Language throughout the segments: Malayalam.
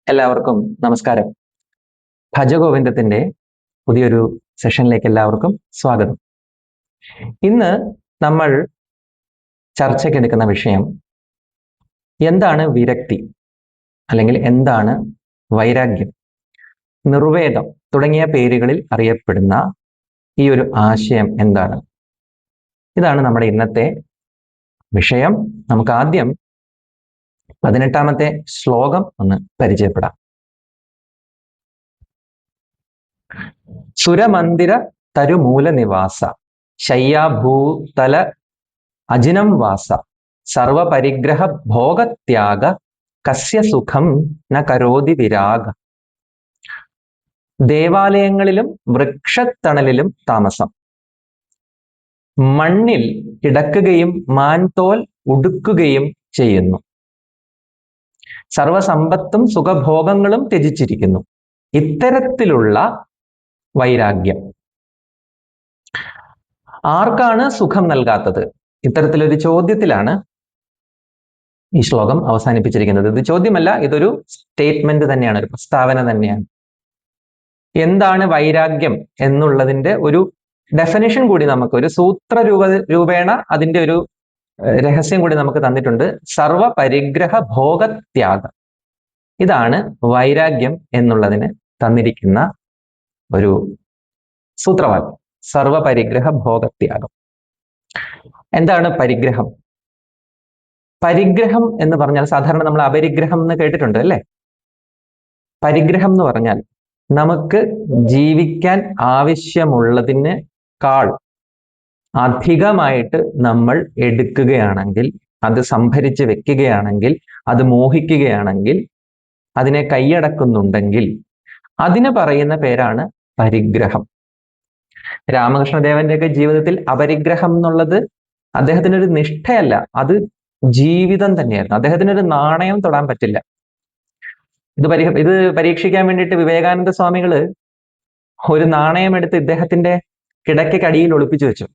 എല്ലാവർക്കും നമസ്കാരം. ഭജഗോവിന്ദത്തിന്റെ പുതിയൊരു സെഷനിലേക്ക് എല്ലാവർക്കും സ്വാഗതം. ഇന്ന് നമ്മൾ ചർച്ചയ്ക്കെടുക്കുന്ന വിഷയം എന്താണ് വിരക്തി അല്ലെങ്കിൽ എന്താണ് വൈരാഗ്യം, നിർവേദം തുടങ്ങിയ പേരുകളിൽ അറിയപ്പെടുന്ന ഈ ഒരു ആശയം എന്താണ്? ഇതാണ് നമ്മുടെ ഇന്നത്തെ വിഷയം. നമുക്ക് ആദ്യം 18ാമത്തെ ശ്ലോകം ഒന്ന് പരിചയപ്പെടാം. സുരമന്ദിര തരുമൂല നിവാസ ശയ്യാഭൂതല അജിനം വാസ സർവപരിഗ്രഹ ഭോഗത്യാഗ കസ്യ സുഖം ന കരോതി വിരാഗ. ദേവാലയങ്ങളിലും വൃക്ഷത്തണലിലും താമസം, മണ്ണിൽ കിടക്കുകയും മാൻതോൽ ഉടുക്കുകയും ചെയ്യുന്നു, സർവസമ്പത്തും സുഖഭോഗങ്ങളും ത്യജിച്ചിരിക്കുന്നു. ഇത്തരത്തിലുള്ള വൈരാഗ്യം ആർക്കാണ് സുഖം നൽകാത്തത്? ഇത്തരത്തിലൊരു ചോദ്യത്തിലാണ് ഈ ശ്ലോകം അവസാനിപ്പിച്ചിരിക്കുന്നത്. ഇത് ചോദ്യമല്ല, ഇതൊരു സ്റ്റേറ്റ്മെന്റ് തന്നെയാണ്, ഒരു പ്രസ്താവന തന്നെയാണ്. എന്താണ് വൈരാഗ്യം എന്നുള്ളതിന്റെ ഒരു ഡെഫിനിഷൻ കൂടി നമുക്ക് ഒരു സൂത്ര രൂപേണ അതിന്റെ ഒരു രഹസ്യം കൂടി നമുക്ക് തന്നിട്ടുണ്ട്. സർവപരിഗ്രഹ ഭോഗത്യാഗം, ഇതാണ് വൈരാഗ്യം എന്നുള്ളതിന് തന്നിരിക്കുന്ന ഒരു സൂത്രവാക്യം. സർവപരിഗ്രഹ ഭോഗത്യാഗം. എന്താണ് പരിഗ്രഹം? പരിഗ്രഹം എന്ന് പറഞ്ഞാൽ സാധാരണ നമ്മൾ അപരിഗ്രഹം എന്ന് കേട്ടിട്ടുണ്ട് അല്ലേ? പരിഗ്രഹം എന്ന് പറഞ്ഞാൽ നമുക്ക് ജീവിക്കാൻ ആവശ്യമുള്ളതിനേക്കാൾ അധികമായിട്ട് നമ്മൾ എടുക്കുകയാണെങ്കിൽ, അത് സംഭരിച്ച് വെക്കുകയാണെങ്കിൽ, അത് മോഹിക്കുകയാണെങ്കിൽ, അതിനെ കൈയടക്കുന്നുണ്ടെങ്കിൽ അതിന് പറയുന്ന പേരാണ് പരിഗ്രഹം. രാമകൃഷ്ണദേവന്റെയൊക്കെ ജീവിതത്തിൽ അപരിഗ്രഹം എന്നുള്ളത് അദ്ദേഹത്തിനൊരു നിഷ്ഠയല്ല, അത് ജീവിതം തന്നെയായിരുന്നു. അദ്ദേഹത്തിനൊരു നാണയം തൊടാൻ പറ്റില്ല. ഇത് പരീക്ഷിക്കാൻ വേണ്ടിയിട്ട് വിവേകാനന്ദ സ്വാമികള് ഒരു നാണയം എടുത്ത് ഇദ്ദേഹത്തിന്റെ കിടക്കടിയിൽ ഒളിപ്പിച്ചു വെച്ചു.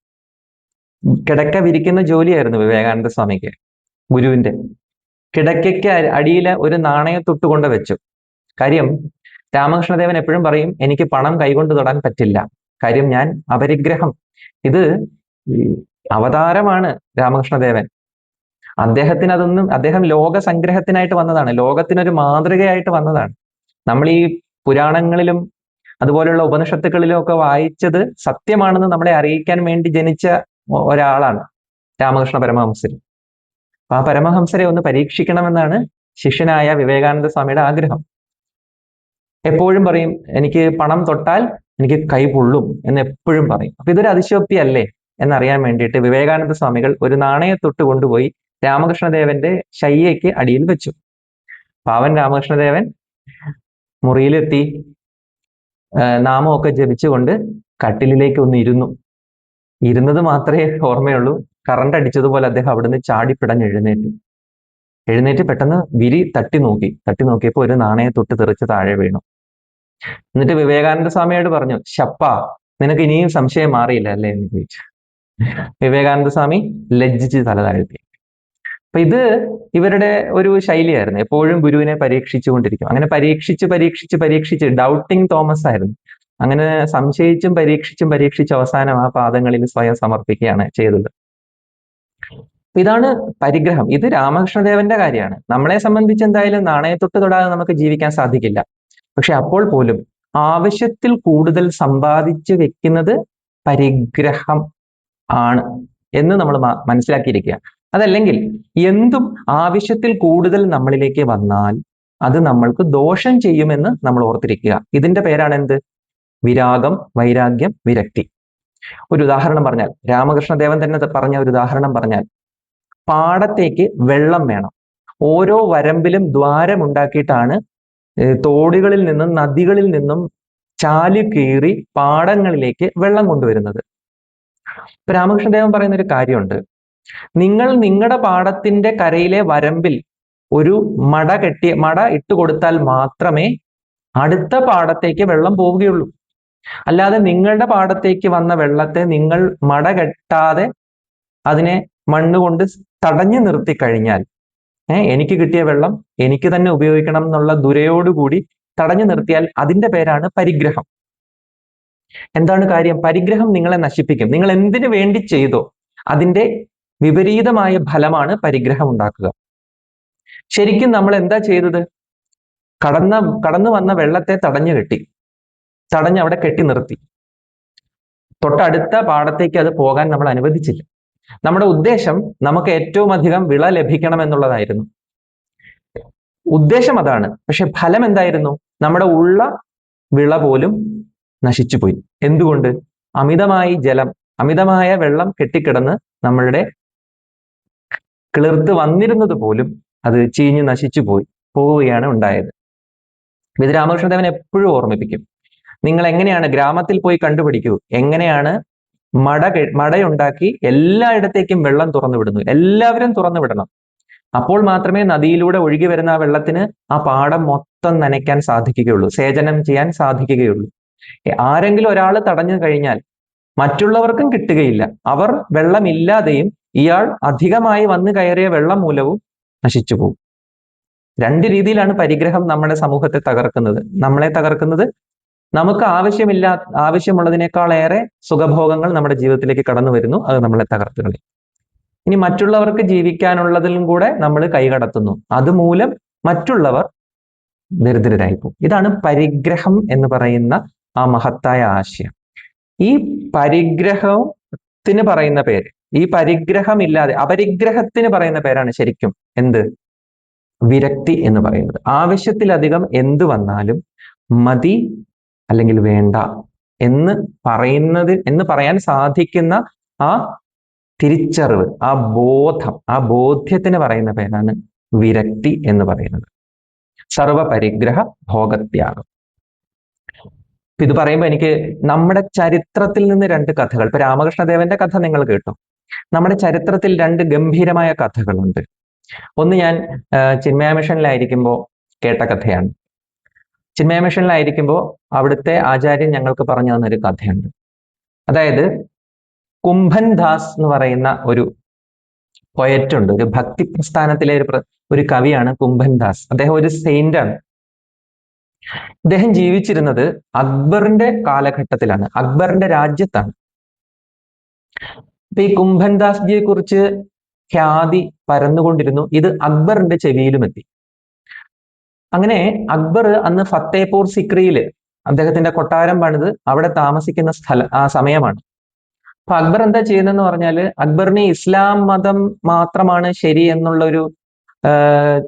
കിടക്ക വിരിക്കുന്ന ജോലിയായിരുന്നു വിവേകാനന്ദ സ്വാമിക്ക്. ഗുരുവിന്റെ കിടക്കയ്ക്ക് അടിയില് ഒരു നാണയത്തൊട്ട് കൊണ്ട് വെച്ചു. കാര്യം, രാമകൃഷ്ണദേവൻ എപ്പോഴും പറയും, എനിക്ക് പണം കൈകൊണ്ട് തൊടാൻ പറ്റില്ല. കാര്യം, ഞാൻ അപരിഗ്രഹം. ഇത് അവതാരമാണ് രാമകൃഷ്ണദേവൻ. അദ്ദേഹം ലോക സംഗ്രഹത്തിനായിട്ട് വന്നതാണ്, ലോകത്തിനൊരു മാതൃകയായിട്ട് വന്നതാണ്. നമ്മൾ ഈ പുരാണങ്ങളിലും അതുപോലെയുള്ള ഉപനിഷത്തുക്കളിലും ഒക്കെ വായിച്ചത് സത്യമാണെന്ന് നമ്മളെ അറിയിക്കാൻ വേണ്ടി ജനിച്ച ഒരാളാണ് രാമകൃഷ്ണ പരമഹംസർ. അപ്പൊ ആ പരമഹംസരെ ഒന്ന് പരീക്ഷിക്കണമെന്നാണ് ശിഷ്യനായ വിവേകാനന്ദ സ്വാമിയുടെ ആഗ്രഹം. എപ്പോഴും പറയും, എനിക്ക് പണം തൊട്ടാൽ എനിക്ക് കൈ പൊള്ളും എന്ന് എപ്പോഴും പറയും. അപ്പൊ ഇതൊരു അതിശയോക്തി അല്ലേ എന്നറിയാൻ വേണ്ടിയിട്ട് വിവേകാനന്ദ സ്വാമികൾ ഒരു നാണയത്തൊട്ട് കൊണ്ടുപോയി രാമകൃഷ്ണദേവന്റെ ശയ്യയ്ക്ക് അടിയിൽ വെച്ചു. പാവൻ രാമകൃഷ്ണദേവൻ മുറിയിലെത്തി നാമമൊക്കെ ജപിച്ചുകൊണ്ട് കട്ടിലിലേക്ക് ഒന്ന് ഇരുന്നത് മാത്രമേ ഓർമ്മയുള്ളൂ. കറണ്ട് അടിച്ചതുപോലെ അദ്ദേഹം അവിടുന്ന് ചാടിപ്പിടഞ്ഞ് എഴുന്നേറ്റ് പെട്ടെന്ന് വിരി തട്ടി നോക്കിയപ്പോൾ ഒരു നാണയത്തൊട്ട് തെറിച്ച് താഴെ വീണു. എന്നിട്ട് വിവേകാനന്ദ സ്വാമിയോട് പറഞ്ഞു, ശപ്പ, നിനക്ക് ഇനിയും സംശയം മാറിയില്ല അല്ലേ എന്ന് ചോദിച്ചു. വിവേകാനന്ദ സ്വാമി ലജ്ജിച്ച് തല താഴ്ത്തി. അപ്പൊ ഇത് ഇവരുടെ ഒരു ശൈലിയായിരുന്നു, എപ്പോഴും ഗുരുവിനെ പരീക്ഷിച്ചുകൊണ്ടിരിക്കും. അങ്ങനെ പരീക്ഷിച്ച് ഡൗട്ടിങ് തോമസ് ആയിരുന്നു. അങ്ങനെ സംശയിച്ചും പരീക്ഷിച്ച് അവസാനം ആ പാദങ്ങളിൽ സ്വയം സമർപ്പിക്കുകയാണ് ചെയ്തത്. ഇതാണ് പരിഗ്രഹം. ഇത് രാമകൃഷ്ണദേവന്റെ കാര്യമാണ്. നമ്മളെ സംബന്ധിച്ച് എന്തായാലും നാണയത്തൊട്ട് തൊടാതെ നമുക്ക് ജീവിക്കാൻ സാധിക്കില്ല. പക്ഷെ അപ്പോൾ പോലും ആവശ്യത്തിൽ കൂടുതൽ സമ്പാദിച്ചു വെക്കുന്നത് പരിഗ്രഹം ആണ് എന്ന് നമ്മൾ മനസ്സിലാക്കിയിരിക്കുക. അതല്ലെങ്കിൽ എന്തും ആവശ്യത്തിൽ കൂടുതൽ നമ്മളിലേക്ക് വന്നാൽ അത് നമ്മൾക്ക് ദോഷം ചെയ്യുമെന്ന് നമ്മൾ ഓർത്തിരിക്കുക. ഇതിന്റെ പേരാണ് എന്ത്? വിരാഗം, വൈരാഗ്യം, വിരക്തി. ഒരു ഉദാഹരണം പറഞ്ഞാൽ, രാമകൃഷ്ണദേവൻ തന്നെ പറഞ്ഞ ഒരു ഉദാഹരണം പറഞ്ഞാൽ, പാടത്തേക്ക് വെള്ളം വേണം. ഓരോ വരമ്പിലും ദ്വാരമുണ്ടാക്കിയിട്ടാണ് തോടുകളിൽ നിന്നും നദികളിൽ നിന്നും ചാലു കീറി പാടങ്ങളിലേക്ക് വെള്ളം കൊണ്ടുവരുന്നത്. ഇപ്പൊ രാമകൃഷ്ണദേവൻ പറയുന്ന ഒരു കാര്യമുണ്ട്, നിങ്ങൾ നിങ്ങളുടെ പാടത്തിന്റെ കരയിലെ വരമ്പിൽ ഒരു മട ഇട്ട് കൊടുത്താൽ മാത്രമേ അടുത്ത പാടത്തേക്ക് വെള്ളം പോവുകയുള്ളൂ. അല്ലാതെ നിങ്ങളുടെ പാടത്തേക്ക് വന്ന വെള്ളത്തെ നിങ്ങൾ മട കെട്ടാതെ അതിനെ മണ്ണുകൊണ്ട് തടഞ്ഞു നിർത്തി കഴിഞ്ഞാൽ എനിക്ക് കിട്ടിയ വെള്ളം എനിക്ക് തന്നെ ഉപയോഗിക്കണം എന്നുള്ള ദുരയോടുകൂടി തടഞ്ഞു നിർത്തിയാൽ അതിന്റെ പേരാണ് പരിഗ്രഹം. എന്താണ് കാര്യം? പരിഗ്രഹം നിങ്ങളെ നശിപ്പിക്കും. നിങ്ങൾ എന്തിനു വേണ്ടി ചെയ്തോ അതിന്റെ വിപരീതമായ ഫലമാണ് പരിഗ്രഹം ഉണ്ടാക്കുക. ശരിക്കും നമ്മൾ എന്താ ചെയ്തത്? കടന്നു വന്ന വെള്ളത്തെ തടഞ്ഞ് അവിടെ കെട്ടി നിർത്തി. തൊട്ടടുത്ത പാടത്തേക്ക് അത് പോകാൻ നമ്മൾ അനുവദിച്ചില്ല. നമ്മുടെ ഉദ്ദേശം നമുക്ക് ഏറ്റവും അധികം വിള ലഭിക്കണം എന്നുള്ളതായിരുന്നു. ഉദ്ദേശം അതാണ്. പക്ഷെ ഫലം എന്തായിരുന്നു? നമ്മുടെ ഉള്ള വിള പോലും നശിച്ചുപോയി. എന്തുകൊണ്ട്? അമിതമായ വെള്ളം കെട്ടിക്കിടന്ന് നമ്മളുടെ കിളിർത്ത് വന്നിരുന്നത് പോലും അത് ചീഞ്ഞ് നശിച്ചു പോവുകയാണ് ഉണ്ടായത്. ഇത് രാമകൃഷ്ണദേവൻ എപ്പോഴും ഓർമ്മിപ്പിക്കും. നിങ്ങൾ എങ്ങനെയാണ് ഗ്രാമത്തിൽ പോയി കണ്ടുപിടിക്കൂ, എങ്ങനെയാണ് മടയുണ്ടാക്കി എല്ലായിടത്തേക്കും വെള്ളം തുറന്നു വിടുന്നു. എല്ലാവരും തുറന്നു വിടണം. അപ്പോൾ മാത്രമേ നദിയിലൂടെ ഒഴുകി വരുന്ന ആ വെള്ളത്തിന് ആ പാടം മൊത്തം നനയ്ക്കാൻ സാധിക്കുകയുള്ളൂ, സേചനം ചെയ്യാൻ സാധിക്കുകയുള്ളൂ. ആരെങ്കിലും ഒരാൾ തടഞ്ഞു കഴിഞ്ഞാൽ മറ്റുള്ളവർക്കും കിട്ടുകയില്ല. അവർ വെള്ളമില്ലാതെയും ഇയാൾ അധികമായി വന്നു കയറിയ വെള്ളം മൂലവും നശിച്ചു പോകും. രണ്ട് രീതിയിലാണ് പരിഗ്രഹം നമ്മുടെ സമൂഹത്തെ തകർക്കുന്നത്. നമ്മളെ തകർക്കുന്നത്, നമുക്ക് ആവശ്യമുള്ളതിനേക്കാളേറെ സുഖഭോഗങ്ങൾ നമ്മുടെ ജീവിതത്തിലേക്ക് കടന്നു വരുന്നു, അത് നമ്മളെ തകർത്ത് കളയും. ഇനി മറ്റുള്ളവർക്ക് ജീവിക്കാനുള്ളതിലും കൂടെ നമ്മൾ കൈകടത്തുന്നു, അതുമൂലം മറ്റുള്ളവർ ദരിദ്രരായിപ്പോകും. ഇതാണ് പരിഗ്രഹം എന്ന് പറയുന്ന ആ മഹത്തായ ആശയം. ഈ പരിഗ്രഹത്തിന് പറയുന്ന പേര്, ഈ പരിഗ്രഹമില്ലാതെ അപരിഗ്രഹത്തിന് പറയുന്ന പേരാണ് ശരിക്കും എന്ത്? വിരക്തി എന്ന് പറയുന്നത്. ആവശ്യത്തിലധികം എന്ത് വന്നാലും മതി അല്ലെങ്കിൽ വേണ്ട എന്ന് പറയാൻ സാധിക്കുന്ന ആ തിരിച്ചറിവ്, ആ ബോധം, ആ ബോധ്യത്തിന് പറയുന്ന പേരാണ് വിരക്തി എന്ന് പറയുന്നത്. സർവപരിഗ്രഹ ഭോഗത്യാഗം. ഇത് പറയുമ്പോൾ എനിക്ക് നമ്മുടെ ചരിത്രത്തിൽ നിന്ന് രണ്ട് കഥകൾ, ഇപ്പൊ രാമകൃഷ്ണദേവന്റെ കഥ നിങ്ങൾ കേട്ടു. നമ്മുടെ ചരിത്രത്തിൽ രണ്ട് ഗംഭീരമായ കഥകളുണ്ട്. ഒന്ന് ഞാൻ ചിന്മയ മിഷനിലായിരിക്കുമ്പോൾ കേട്ട കഥയാണ്. ചിന്മയ മിഷനിലായിരിക്കുമ്പോൾ അവിടുത്തെ ആചാര്യൻ ഞങ്ങൾക്ക് പറഞ്ഞു തന്നൊരു കഥയുണ്ട്. അതായത് കുംഭൻ ദാസ് എന്ന് പറയുന്ന ഒരു പോയറ്റ് ഉണ്ട്, ഒരു ഭക്തി പ്രസ്ഥാനത്തിലെ ഒരു കവിയാണ് കുംഭൻ ദാസ്. അദ്ദേഹം ഒരു സെയിന്റ് ആണ്. അദ്ദേഹം ജീവിച്ചിരുന്നത് അക്ബറിന്റെ കാലഘട്ടത്തിലാണ്, അക്ബറിന്റെ രാജ്യത്താണ്. അപ്പൊ ഈ കുംഭൻ ദാസ്ജിയെ കുറിച്ച് ഖ്യാതി പരന്നുകൊണ്ടിരുന്നു. ഇത് അക്ബറിന്റെ ചെവിയിലും എത്തി. അങ്ങനെ അക്ബർ അന്ന് ഫത്തേപൂർ സിക്രിയില് അദ്ദേഹത്തിന്റെ കൊട്ടാരം പണിത് അവിടെ താമസിക്കുന്ന ആ സമയമാണ്. അപ്പൊ അക്ബർ എന്താ ചെയ്യുന്നതെന്ന് പറഞ്ഞാല്, അക്ബറിന് ഇസ്ലാം മതം മാത്രമാണ് ശരി എന്നുള്ള ഒരു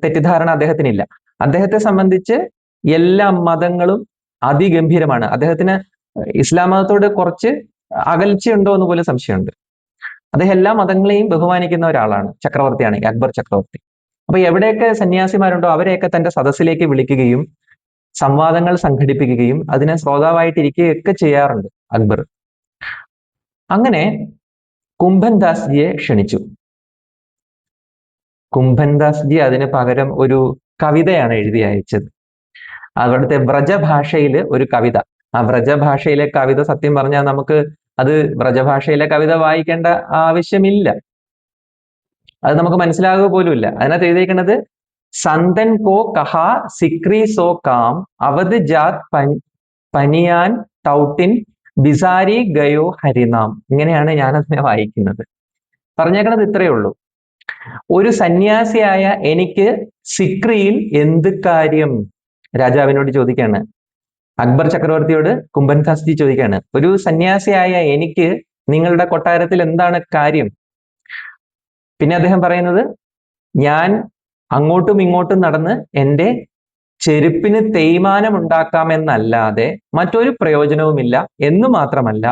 തെറ്റിദ്ധാരണ അദ്ദേഹത്തിനില്ല. അദ്ദേഹത്തെ സംബന്ധിച്ച് എല്ലാ മതങ്ങളും അതിഗംഭീരമാണ്. അദ്ദേഹത്തിന് ഇസ്ലാം മതത്തോട് കുറച്ച് അകൽച്ചയുണ്ടോ എന്ന് പോലും സംശയമുണ്ട്. അദ്ദേഹം എല്ലാ മതങ്ങളെയും ബഹുമാനിക്കുന്ന ഒരാളാണ്, ചക്രവർത്തിയാണ് അക്ബർ ചക്രവർത്തി. അപ്പൊ എവിടെയൊക്കെ സന്യാസിമാരുണ്ടോ അവരെയൊക്കെ തന്റെ സദസ്സിലേക്ക് വിളിക്കുകയും സംവാദങ്ങൾ സംഘടിപ്പിക്കുകയും അതിനെ ശ്രോതാവായിട്ടിരിക്കുകയൊക്കെ ചെയ്യാറുണ്ട് അക്ബർ. അങ്ങനെ കുംഭൻ ദാസ്ജിയെ ക്ഷണിച്ചു. കുംഭൻ ദാസ്ജി അതിന് പകരം ഒരു കവിതയാണ് എഴുതി അയച്ചത്. അവിടുത്തെ വ്രജഭാഷയില് ഒരു കവിത. ആ വ്രജഭാഷയിലെ കവിത സത്യം പറഞ്ഞാൽ നമുക്ക് അത് വ്രജഭാഷയിലെ കവിത വായിക്കേണ്ട ആവശ്യമില്ല, അത് നമുക്ക് മനസ്സിലാകുക പോലുമില്ല. അതിനകത്ത് എഴുതിയിരിക്കുന്നത് സന്തൻ കോ കഹാ സിക്രി സോ കാം അവധ് ജാത് പനിയാൻ ടൗട്ടിൻ ബിസാരി ഗയോ ഹരിനാം. ഇങ്ങനെയാണ് ഞാൻ അതിനെ വായിക്കുന്നത്. പറഞ്ഞേക്കണത് ഇത്രയേ ഉള്ളൂ. ഒരു സന്യാസിയായ എനിക്ക് സിക്രിയിൽ എന്ത് കാര്യം? രാജാവിനോട് ചോദിക്കാണ്, അക്ബർ ചക്രവർത്തിയോട് കുംഭൻ ദാസ്ജി ചോദിക്കാണ്, ഒരു സന്യാസിയായ എനിക്ക് നിങ്ങളുടെ കൊട്ടാരത്തിൽ എന്താണ് കാര്യം? പിന്നെ അദ്ദേഹം പറയുന്നത്, ഞാൻ അങ്ങോട്ടും ഇങ്ങോട്ടും നടന്ന് എൻ്റെ ചെരുപ്പിന് തേയ്മാനം ഉണ്ടാക്കാമെന്നല്ലാതെ മറ്റൊരു പ്രയോജനവുമില്ല എന്ന് മാത്രമല്ല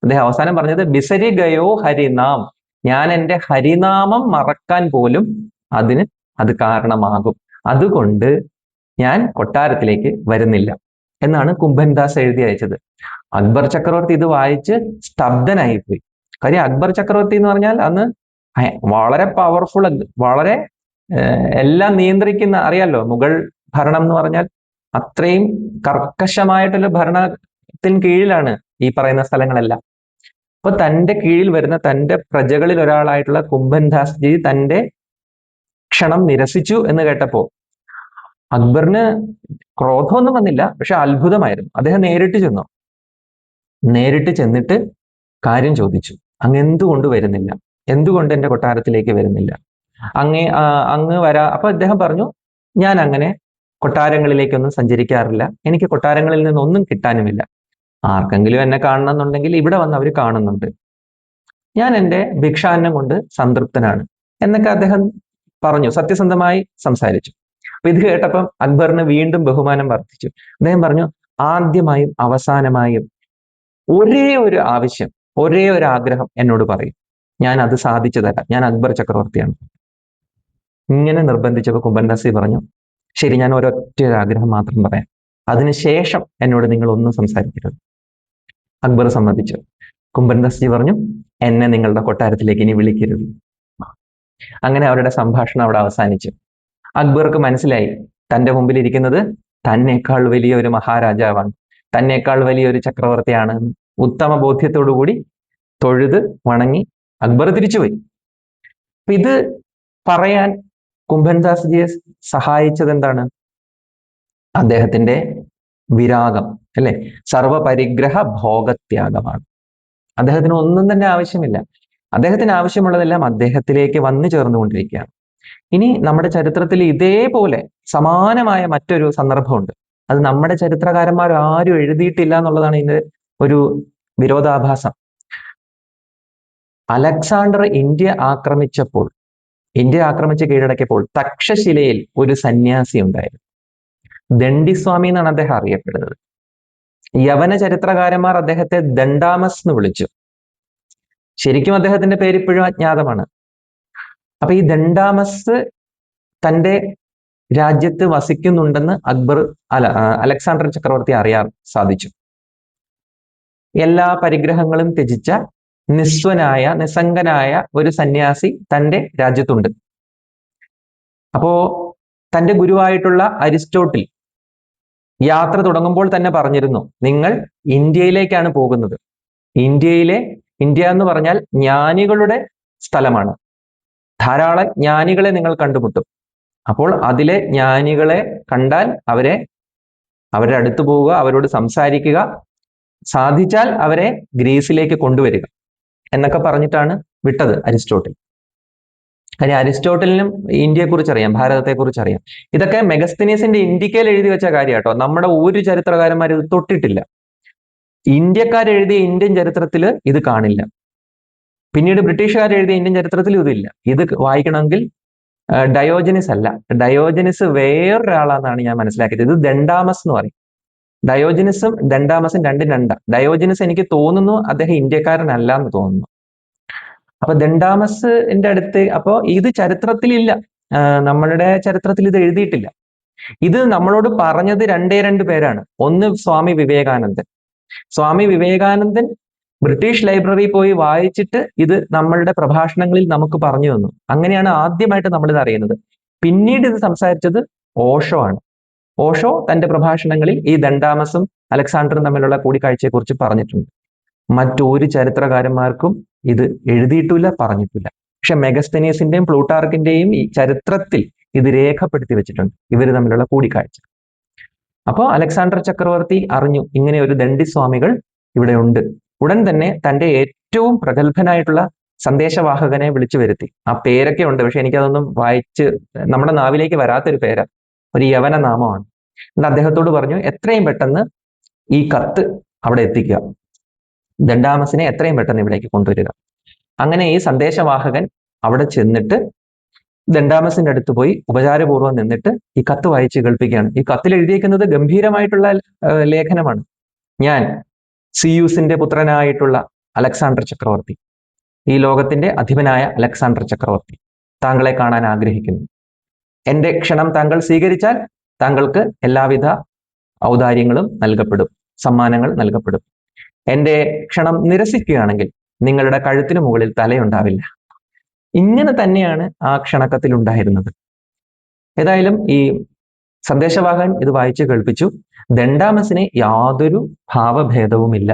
അദ്ദേഹം അവസാനം പറഞ്ഞത്, ബിസരി ഗയോ ഹരിനാം, ഞാൻ എൻ്റെ ഹരിനാമം മറക്കാൻ പോലും അത് കാരണമാകും, അതുകൊണ്ട് ഞാൻ കൊട്ടാരത്തിലേക്ക് വരുന്നില്ല എന്നാണ് കുംഭൻ ദാസ് എഴുതി അയച്ചത്. അക്ബർ ചക്രവർത്തി ഇത് വായിച്ച് സ്തബ്ധനായിപ്പോയി. കാര്യം അക്ബർ ചക്രവർത്തി എന്ന് പറഞ്ഞാൽ അന്ന് വളരെ പവർഫുൾ, വളരെ എല്ലാം നിയന്ത്രിക്കുന്ന, അറിയാലോ മുഗൾ ഭരണം എന്ന് പറഞ്ഞാൽ അത്രയും കർക്കശമായിട്ടുള്ള ഭരണത്തിന് കീഴിലാണ് ഈ പറയുന്ന സ്ഥലങ്ങളെല്ലാം. അപ്പൊ തന്റെ കീഴിൽ വരുന്ന തന്റെ പ്രജകളിൽ ഒരാളായിട്ടുള്ള കുംഭൻ ദാസ്ജി തന്റെ ക്ഷണം നിരസിച്ചു എന്ന് കേട്ടപ്പോ അക്ബറിന് ക്രോധമൊന്നും വന്നില്ല, പക്ഷെ അത്ഭുതമായിരുന്നു. അദ്ദേഹം നേരിട്ട് ചെന്നിട്ട് കാര്യം ചോദിച്ചു. അങ്ങ് എന്തുകൊണ്ട് വരുന്നില്ല? എന്തുകൊണ്ട് എന്റെ കൊട്ടാരത്തിലേക്ക് വരുന്നില്ല? അങ്ങ് അപ്പൊ അദ്ദേഹം പറഞ്ഞു, ഞാൻ അങ്ങനെ കൊട്ടാരങ്ങളിലേക്കൊന്നും സഞ്ചരിക്കാറില്ല, എനിക്ക് കൊട്ടാരങ്ങളിൽ നിന്നൊന്നും കിട്ടാനുമില്ല. ആർക്കെങ്കിലും എന്നെ കാണണമെന്നുണ്ടെങ്കിൽ ഇവിടെ വന്ന് അവർ കാണുന്നുണ്ട്. ഞാൻ എൻ്റെ ഭിക്ഷാന്നം കൊണ്ട് സംതൃപ്തനാണ് എന്നൊക്കെ അദ്ദേഹം പറഞ്ഞു, സത്യസന്ധമായി സംസാരിച്ചു. അപ്പൊ ഇത് കേട്ടപ്പം അക്ബറിന് വീണ്ടും ബഹുമാനം വർദ്ധിച്ചു. അദ്ദേഹം പറഞ്ഞു, ആദ്യമായും അവസാനമായും ഒരേ ഒരു ആവശ്യം, ഒരേ ഒരു ആഗ്രഹം എന്നോട് പറയും, ഞാൻ അത് സാധിച്ചു തരാം, ഞാൻ അക്ബർ ചക്രവർത്തിയാണ്. ഇങ്ങനെ നിർബന്ധിച്ചപ്പോൾ കുംഭൻ ദാസി പറഞ്ഞു, ശരി, ഞാൻ ഒരൊറ്റ ആഗ്രഹം മാത്രം പറയാം, അതിനുശേഷം എന്നോട് നിങ്ങൾ ഒന്നും സംസാരിക്കരുത്. അക്ബർ സമ്മതിച്ചു. കുംഭൻ ദാസ്ജി പറഞ്ഞു, എന്നെ നിങ്ങളുടെ കൊട്ടാരത്തിലേക്ക് ഇനി വിളിക്കരുത്. അങ്ങനെ അവരുടെ സംഭാഷണം അവിടെ അവസാനിച്ചു. അക്ബർക്ക് മനസ്സിലായി, തന്റെ മുമ്പിൽ ഇരിക്കുന്നത് തന്നേക്കാൾ വലിയ ഒരു മഹാരാജാവാണ്, തന്നേക്കാൾ വലിയൊരു ചക്രവർത്തിയാണ്. ഉത്തമ ബോധ്യത്തോടുകൂടി തൊഴുത് വണങ്ങി അക്ബർ തിരിച്ചുപോയി. അപ്പൊ ഇത് പറയാൻ കുംഭൻ ദാസ്ജിയെ സഹായിച്ചത് എന്താണ്? അദ്ദേഹത്തിന്റെ വിരാഗം, അല്ലെ? സർവപരിഗ്രഹ ഭോഗത്യാഗമാണ്. അദ്ദേഹത്തിന് ഒന്നും തന്നെ ആവശ്യമില്ല. അദ്ദേഹത്തിന് ആവശ്യമുള്ളതെല്ലാം അദ്ദേഹത്തിലേക്ക് വന്നു ചേർന്നുകൊണ്ടിരിക്കുകയാണ്. ഇനി നമ്മുടെ ചരിത്രത്തിൽ ഇതേപോലെ സമാനമായ മറ്റൊരു സന്ദർഭമുണ്ട്. അത് നമ്മുടെ ചരിത്രകാരന്മാർ ആരും എഴുതിയിട്ടില്ല എന്നുള്ളതാണ് ഇതിന്റെ ഒരു വിരോധാഭാസം. അലക്സാണ്ടർ ഇന്ത്യ ആക്രമിച്ച് കീഴടക്കിയപ്പോൾ തക്ഷശിലയിൽ ഒരു സന്യാസി ഉണ്ടായിരുന്നു. ദണ്ഡിസ്വാമി എന്നാണ് അദ്ദേഹം അറിയപ്പെടുന്നത്. യവന ചരിത്രകാരന്മാർ അദ്ദേഹത്തെ ദണ്ഡാമസ് എന്ന് വിളിച്ചു. ശരിക്കും അദ്ദേഹത്തിന്റെ പേര് ഇപ്പോഴും അജ്ഞാതമാണ്. അപ്പൊ ഈ ദണ്ഡാമസ് തന്റെ രാജ്യത്ത് വസിക്കുന്നുണ്ടെന്ന് അലക്സാണ്ടർ ചക്രവർത്തി അറിയാൻ സാധിച്ചു. എല്ലാ പരിഗ്രഹങ്ങളും ത്യജിച്ച നിസ്സംഗനായ ഒരു സന്യാസി തന്റെ രാജ്യത്തുണ്ട്. അപ്പോ തന്റെ ഗുരുവായിട്ടുള്ള അരിസ്റ്റോട്ടിൽ യാത്ര തുടങ്ങുമ്പോൾ തന്നെ പറഞ്ഞിരുന്നു, നിങ്ങൾ ഇന്ത്യയിലേക്കാണ് പോകുന്നത്. ഇന്ത്യ എന്ന് പറഞ്ഞാൽ ജ്ഞാനികളുടെ സ്ഥലമാണ്. ധാരാളം ജ്ഞാനികളെ നിങ്ങൾ കണ്ടുമുട്ടും. അപ്പോൾ അതിലെ ജ്ഞാനികളെ കണ്ടാൽ അവരുടെ അടുത്ത് പോവുക, അവരോട് സംസാരിക്കുക, സാധിച്ചാൽ അവരെ ഗ്രീസിലേക്ക് കൊണ്ടുവരിക എന്നൊക്കെ പറഞ്ഞിട്ടാണ് വിട്ടത് അരിസ്റ്റോട്ടിൽ. കാര്യം അരിസ്റ്റോട്ടലിനും ഇന്ത്യയെക്കുറിച്ച് അറിയാം, ഭാരതത്തെക്കുറിച്ച് അറിയാം. ഇതൊക്കെ മെഗസ്തനീസിന്റെ ഇന്ത്യക്കയിൽ എഴുതി വെച്ച കാര്യം കേട്ടോ. നമ്മുടെ ഒരു ചരിത്രകാരന്മാർ ഇത് തൊട്ടിട്ടില്ല. ഇന്ത്യക്കാരെഴുതിയ ഇന്ത്യൻ ചരിത്രത്തിൽ ഇത് കാണില്ല. പിന്നീട് ബ്രിട്ടീഷുകാർ എഴുതിയ ഇന്ത്യൻ ചരിത്രത്തിൽ ഇതില്ല. ഇത് വായിക്കണമെങ്കിൽ ഡയോജനിസ് അല്ല, ഡയോജനിസ് വേറൊരാളാണെന്നാണ് ഞാൻ മനസ്സിലാക്കിയത്. ഇത് ദണ്ഡാമസ് എന്ന് പറയും. ഡയോജനിസും ദണ്ഡാമസും രണ്ടും രണ്ടാ. ഡയോജനിസ് എനിക്ക് തോന്നുന്നു അദ്ദേഹം ഇന്ത്യക്കാരനല്ല എന്ന് തോന്നുന്നു. അപ്പൊ ദണ്ഡാമസിന്റെ അടുത്ത്, അപ്പോ ഇത് ചരിത്രത്തിലില്ല, നമ്മളുടെ ചരിത്രത്തിൽ ഇത് എഴുതിയിട്ടില്ല. ഇത് നമ്മളോട് പറഞ്ഞത് രണ്ട് പേരാണ്. ഒന്ന് സ്വാമി വിവേകാനന്ദൻ ബ്രിട്ടീഷ് ലൈബ്രറി പോയി വായിച്ചിട്ട് ഇത് നമ്മളുടെ പ്രഭാഷണങ്ങളിൽ നമുക്ക് പറഞ്ഞു തന്നു. അങ്ങനെയാണ് ആദ്യമായിട്ട് നമ്മളിത് അറിയുന്നത്. പിന്നീട് ഇത് സംസാരിച്ചത് ഓഷോ ആണ്. ഓഷോ തന്റെ പ്രഭാഷണങ്ങളിൽ ഈ ദണ്ഡാമസും അലക്സാണ്ടറും തമ്മിലുള്ള കൂടിക്കാഴ്ചയെക്കുറിച്ച് പറഞ്ഞിട്ടുണ്ട്. മറ്റൊരു ചരിത്രകാരന്മാർക്കും ഇത് എഴുതിയിട്ടില്ല, പറഞ്ഞിട്ടില്ല. പക്ഷെ മെഗസ്തനീസിന്റെയും പ്ലൂട്ടാർക്കിന്റെയും ഈ ചരിത്രത്തിൽ ഇത് രേഖപ്പെടുത്തി വെച്ചിട്ടുണ്ട്, ഇവർ തമ്മിലുള്ള കൂടിക്കാഴ്ച. അപ്പോൾ അലക്സാണ്ടർ ചക്രവർത്തി അറിഞ്ഞു ഇങ്ങനെ ഒരു ദണ്ഡിസ്വാമികൾ ഇവിടെ ഉണ്ട്. ഉടൻ തന്നെ തന്റെ ഏറ്റവും പ്രഗത്ഭനായിട്ടുള്ള സന്ദേശവാഹകനെ വിളിച്ചു വരുത്തി. ആ പേരൊക്കെ ഉണ്ട്, പക്ഷെ എനിക്കതൊന്നും വായിച്ച് നമ്മുടെ നാവിലേക്ക് വരാത്തൊരു പേരാ, ഒരു യവന നാമമാണ്. എന്നിട്ട് അദ്ദേഹത്തോട് പറഞ്ഞു, എത്രയും പെട്ടെന്ന് ഈ കത്ത് അവിടെ എത്തിക്കുക, ദണ്ഡാമസിനെ എത്രയും പെട്ടെന്ന് ഇവിടേക്ക് കൊണ്ടുവരിക. അങ്ങനെ ഈ സന്ദേശവാഹകൻ അവിടെ ചെന്നിട്ട് ദണ്ഡാമസിന്റെ അടുത്ത് പോയി ഉപചാരപൂർവ്വം നിന്നിട്ട് ഈ കത്ത് വായിച്ച് കേൾപ്പിക്കുകയാണ്. ഈ കത്തിൽ എഴുതിയിരിക്കുന്നത് ഗംഭീരമായിട്ടുള്ള ലേഖനമാണ്. ഞാൻ സിയൂസിന്റെ പുത്രനായിട്ടുള്ള അലക്സാണ്ടർ ചക്രവർത്തി, ഈ ലോകത്തിന്റെ അധിപനായ അലക്സാണ്ടർ ചക്രവർത്തി താങ്കളെ കാണാൻ ആഗ്രഹിക്കുന്നു. എന്റെ ക്ഷണം താങ്കൾ സ്വീകരിച്ചാൽ താങ്കൾക്ക് എല്ലാവിധ ഔദാര്യങ്ങളും നൽകപ്പെടും, സമ്മാനങ്ങൾ നൽകപ്പെടും. എന്റെ ക്ഷണം നിരസിക്കുകയാണെങ്കിൽ നിങ്ങളുടെ കഴുത്തിന് മുകളിൽ തലയുണ്ടാവില്ല. ഇങ്ങനെ തന്നെയാണ് ആ ക്ഷണക്കത്തിൽ ഉണ്ടായിരുന്നത്. ഏതായാലും ഈ സന്ദേശവാഹകൻ ഇത് വായിച്ചു കേൾപ്പിച്ചു. ദണ്ഡാമസിന് യാതൊരു ഭാവഭേദവുമില്ല.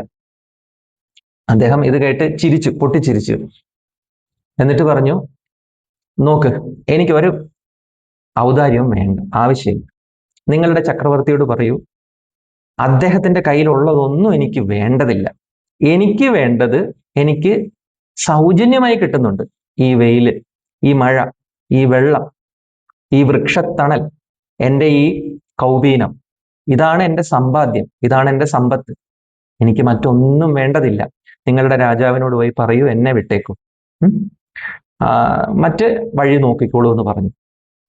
അദ്ദേഹം ഇത് കേട്ട് പൊട്ടിച്ചിരിച്ചു. എന്നിട്ട് പറഞ്ഞു, നോക്ക്, എനിക്ക് ഒരു ഔദാര്യവും വേണ്ട, ആവശ്യമില്ല. നിങ്ങളുടെ ചക്രവർത്തിയോട് പറയൂ, അദ്ദേഹത്തിന്റെ കയ്യിലുള്ളതൊന്നും എനിക്ക് വേണ്ടതില്ല. എനിക്ക് വേണ്ടത് എനിക്ക് സൗജന്യമായി കിട്ടുന്നുണ്ട്. ഈ വെയില്, ഈ മഴ, ഈ വെള്ളം, ഈ വൃക്ഷത്തണൽ, എൻ്റെ ഈ കൗപീനം, ഇതാണ് എൻ്റെ സമ്പാദ്യം, ഇതാണ് എൻ്റെ സമ്പത്ത്. എനിക്ക് മറ്റൊന്നും വേണ്ടതില്ല. നിങ്ങളുടെ രാജാവിനോട് പോയി പറയൂ, എന്നെ വിട്ടേക്കും, മറ്റ് വഴി നോക്കിക്കോളൂ എന്ന് പറഞ്ഞു.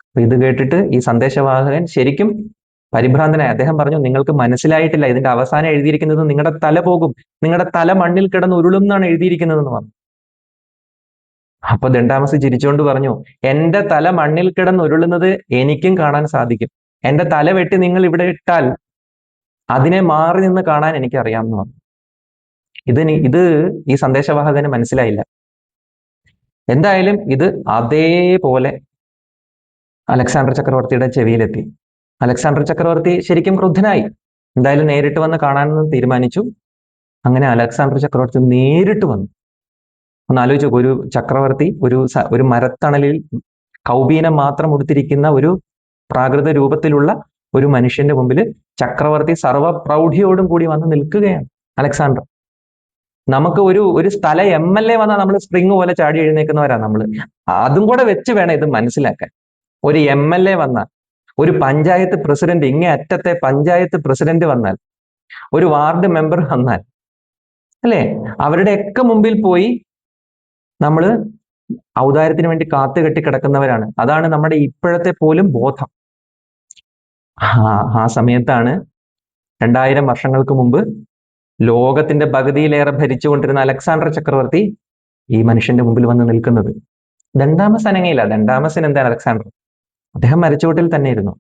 അപ്പൊ ഇത് കേട്ടിട്ട് ഈ സന്ദേശവാഹകൻ ശരിക്കും പരിഭ്രാന്തനായി. അദ്ദേഹം പറഞ്ഞു, നിങ്ങൾക്ക് മനസ്സിലായിട്ടില്ല, ഇതിന്റെ അവസാനം എഴുതിയിരിക്കുന്നത് നിങ്ങളുടെ തല പോകും, നിങ്ങളുടെ തല മണ്ണിൽ കിടന്ന് ഉരുളും എന്നാണ് എഴുതിയിരിക്കുന്നത് എന്ന് പറഞ്ഞു. അപ്പൊ ദണ്ഡാമസ് ചിരിച്ചുകൊണ്ട് പറഞ്ഞു, എന്റെ തല മണ്ണിൽ കിടന്ന് ഉരുളുന്നത് എനിക്കും കാണാൻ സാധിക്കും. എന്റെ തല വെട്ടി നിങ്ങൾ ഇവിടെ ഇട്ടാൽ അതിനെ മാറി നിന്ന് കാണാൻ എനിക്ക് അറിയാമെന്ന് പറഞ്ഞു. ഇത് ഈ സന്ദേശവാഹകന് മനസ്സിലായില്ല. എന്തായാലും ഇത് അതേപോലെ അലക്സാണ്ടർ ചക്രവർത്തിയുടെ ചെവിയിലെത്തി. അലക്സാണ്ടർ ചക്രവർത്തി ശരിക്കും ക്രുദ്ധനായി. എന്തായാലും നേരിട്ട് വന്ന് കാണാനെന്ന് തീരുമാനിച്ചു. അങ്ങനെ അലക്സാണ്ടർ ചക്രവർത്തി നേരിട്ട് വന്നു. ഒന്ന് ആലോചിച്ചു, ഒരു ചക്രവർത്തി ഒരു മരത്തണലിൽ കൗപീനം മാത്രം ഉടുത്തിരിക്കുന്ന ഒരു പ്രാകൃത രൂപത്തിലുള്ള ഒരു മനുഷ്യന്റെ മുമ്പിൽ ചക്രവർത്തി സർവ്വ പ്രൗഢിയോടും കൂടി വന്ന് നിൽക്കുകയാണ് അലക്സാണ്ടർ. നമുക്ക് ഒരു സ്ഥല MLA വന്നാൽ നമ്മൾ സ്പ്രിങ് പോലെ ചാടി എഴുന്നേക്കുന്നവരാ നമ്മൾ. അതും കൂടെ വെച്ച് വേണം ഇത് മനസ്സിലാക്കാൻ. ഒരു MLA വന്നാൽ, ഒരു പഞ്ചായത്ത് പ്രസിഡന്റ്, ഇങ്ങേ അറ്റത്തെ പഞ്ചായത്ത് പ്രസിഡന്റ് വന്നാൽ, ഒരു വാർഡ് മെമ്പർ വന്നാൽ, അല്ലേ, അവരുടെയൊക്കെ മുമ്പിൽ പോയി നമ്മൾ ഔദാര്യത്തിന് വേണ്ടി കാത്തുകെട്ടി കിടക്കുന്നവരാണ്. അതാണ് നമ്മുടെ ഇപ്പോഴത്തെ പോലും ബോധം. ആ സമയത്താണ് 2000 വർഷങ്ങൾക്ക് മുമ്പ് ലോകത്തിന്റെ പകുതിയിലേറെ ഭരിച്ചുകൊണ്ടിരുന്ന അലക്സാണ്ടർ ചക്രവർത്തി ഈ മനുഷ്യന്റെ മുമ്പിൽ വന്ന് നിൽക്കുന്നത്. ദണ്ഡാമസ് അനങ്ങിയില്ല. ദണ്ഡാമസിന് എന്താണ് അലക്സാണ്ടർ? അദ്ദേഹം മരച്ചുവട്ടിൽ തന്നെ ഇരുന്നു.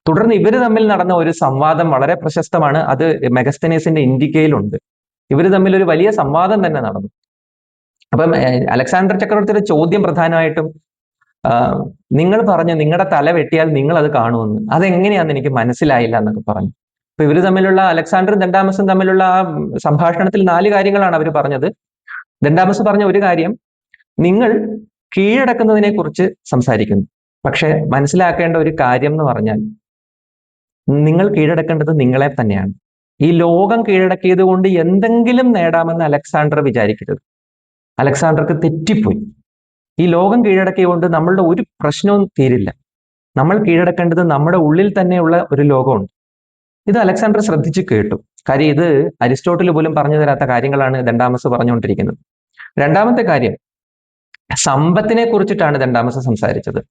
തുടർന്ന് ഇവര് തമ്മിൽ നടന്ന ഒരു സംവാദം വളരെ പ്രശസ്തമാണ്. അത് മെഗസ്തനീസിന്റെ ഇന്ത്യയിലുണ്ട്. ഇവര് തമ്മിൽ ഒരു വലിയ സംവാദം തന്നെ നടന്നു. അപ്പം അലക്സാണ്ടർ ചക്രവർത്തിയുടെ ചോദ്യം പ്രധാനമായിട്ടും, നിങ്ങൾ പറഞ്ഞു നിങ്ങളുടെ തല വെട്ടിയാൽ നിങ്ങൾ അത് കാണുമെന്ന്, അതെങ്ങനെയാന്ന് എനിക്ക് മനസ്സിലായില്ല എന്നൊക്കെ പറഞ്ഞു. അപ്പൊ ഇവര് തമ്മിലുള്ള, അലക്സാണ്ടറും ദണ്ഡാമസും തമ്മിലുള്ള ആ സംഭാഷണത്തിൽ 4 കാര്യങ്ങളാണ് അവർ പറഞ്ഞത്. ദണ്ഡാമസ് പറഞ്ഞ ഒരു കാര്യം, നിങ്ങൾ കീഴടക്കുന്നതിനെ കുറിച്ച് സംസാരിക്കുന്നു. പക്ഷെ മനസ്സിലാക്കേണ്ട ഒരു കാര്യം എന്ന് പറഞ്ഞാൽ, നിങ്ങൾ കീഴടക്കേണ്ടത് നിങ്ങളെ തന്നെയാണ്. ഈ ലോകം കീഴടക്കിയത് കൊണ്ട് എന്തെങ്കിലും നേടാമെന്ന് അലക്സാണ്ടർ വിചാരിക്കരുത്. അലക്സാണ്ടർക്ക് തെറ്റിപ്പോയി. ഈ ലോകം കീഴടക്കിയതുകൊണ്ട് നമ്മളുടെ ഒരു പ്രശ്നവും തീരില്ല. നമ്മൾ കീഴടക്കേണ്ടത് നമ്മുടെ ഉള്ളിൽ തന്നെയുള്ള ഒരു ലോകമുണ്ട്. ഇത് അലക്സാണ്ടർ ശ്രദ്ധിച്ചു കേട്ടു. കാര്യം ഇത് അരിസ്റ്റോട്ടിൽ പോലും പറഞ്ഞു തരാത്ത കാര്യങ്ങളാണ് ദണ്ഡാമസ് പറഞ്ഞുകൊണ്ടിരിക്കുന്നത്. രണ്ടാമത്തെ കാര്യം, സമ്പത്തിനെ കുറിച്ചിട്ടാണ് ദണ്ഡാമസ് സംസാരിച്ചത്.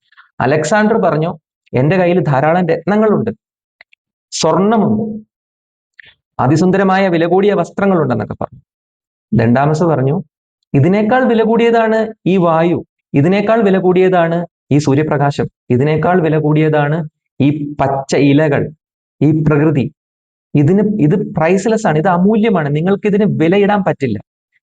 അലക്സാണ്ടർ പറഞ്ഞു, എൻ്റെ കയ്യിൽ ധാരാളം രത്നങ്ങളുണ്ട്, സ്വർണമുണ്ട്, അതിസുന്ദരമായ വില കൂടിയ വസ്ത്രങ്ങളുണ്ടെന്നൊക്കെ പറഞ്ഞു. ദണ്ഡാമസ് പറഞ്ഞു, ഇതിനേക്കാൾ വില കൂടിയതാണ് ഈ വായു, ഇതിനേക്കാൾ വില കൂടിയതാണ് ഈ സൂര്യപ്രകാശം, ഇതിനേക്കാൾ വില കൂടിയതാണ് ഈ പച്ച ഇലകൾ, ഈ പ്രകൃതി. ഇത് പ്രൈസ്ലെസ് ആണ്, ഇത് അമൂല്യമാണ്. നിങ്ങൾക്ക് ഇതിന് വിലയിടാൻ പറ്റില്ല.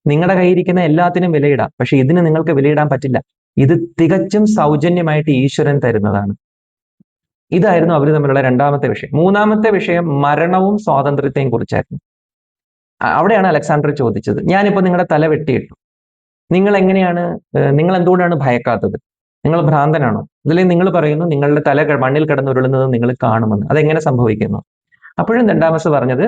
നിങ്ങളുടെ കയ്യിരിക്കുന്ന എല്ലാത്തിനും വിലയിടാം, പക്ഷെ ഇതിന് നിങ്ങൾക്ക് വിലയിടാൻ പറ്റില്ല. ഇത് തികച്ചും സൗജന്യമായിട്ട് ഈശ്വരൻ തരുന്നതാണ്. ഇതായിരുന്നു അവർ തമ്മിലുള്ള രണ്ടാമത്തെ വിഷയം. മൂന്നാമത്തെ വിഷയം മരണവും സ്വാതന്ത്ര്യത്തെയും കുറിച്ചായിരുന്നു. അവിടെയാണ് അലക്സാണ്ടർ ചോദിച്ചത്, ഞാനിപ്പോ നിങ്ങളുടെ തല വെട്ടിയിട്ടു, നിങ്ങൾ എന്തുകൊണ്ടാണ് ഭയക്കാത്തത്? നിങ്ങൾ ഭ്രാന്തനാണോ? അതിലേക്ക് നിങ്ങൾ പറയുന്നു നിങ്ങളുടെ തല മണ്ണിൽ കിടന്ന് ഉരുളുന്നത് നിങ്ങൾ കാണുമെന്ന്. അതെങ്ങനെ സംഭവിക്കുന്നു? അപ്പോഴും ദണ്ഡാമസ് പറഞ്ഞത്,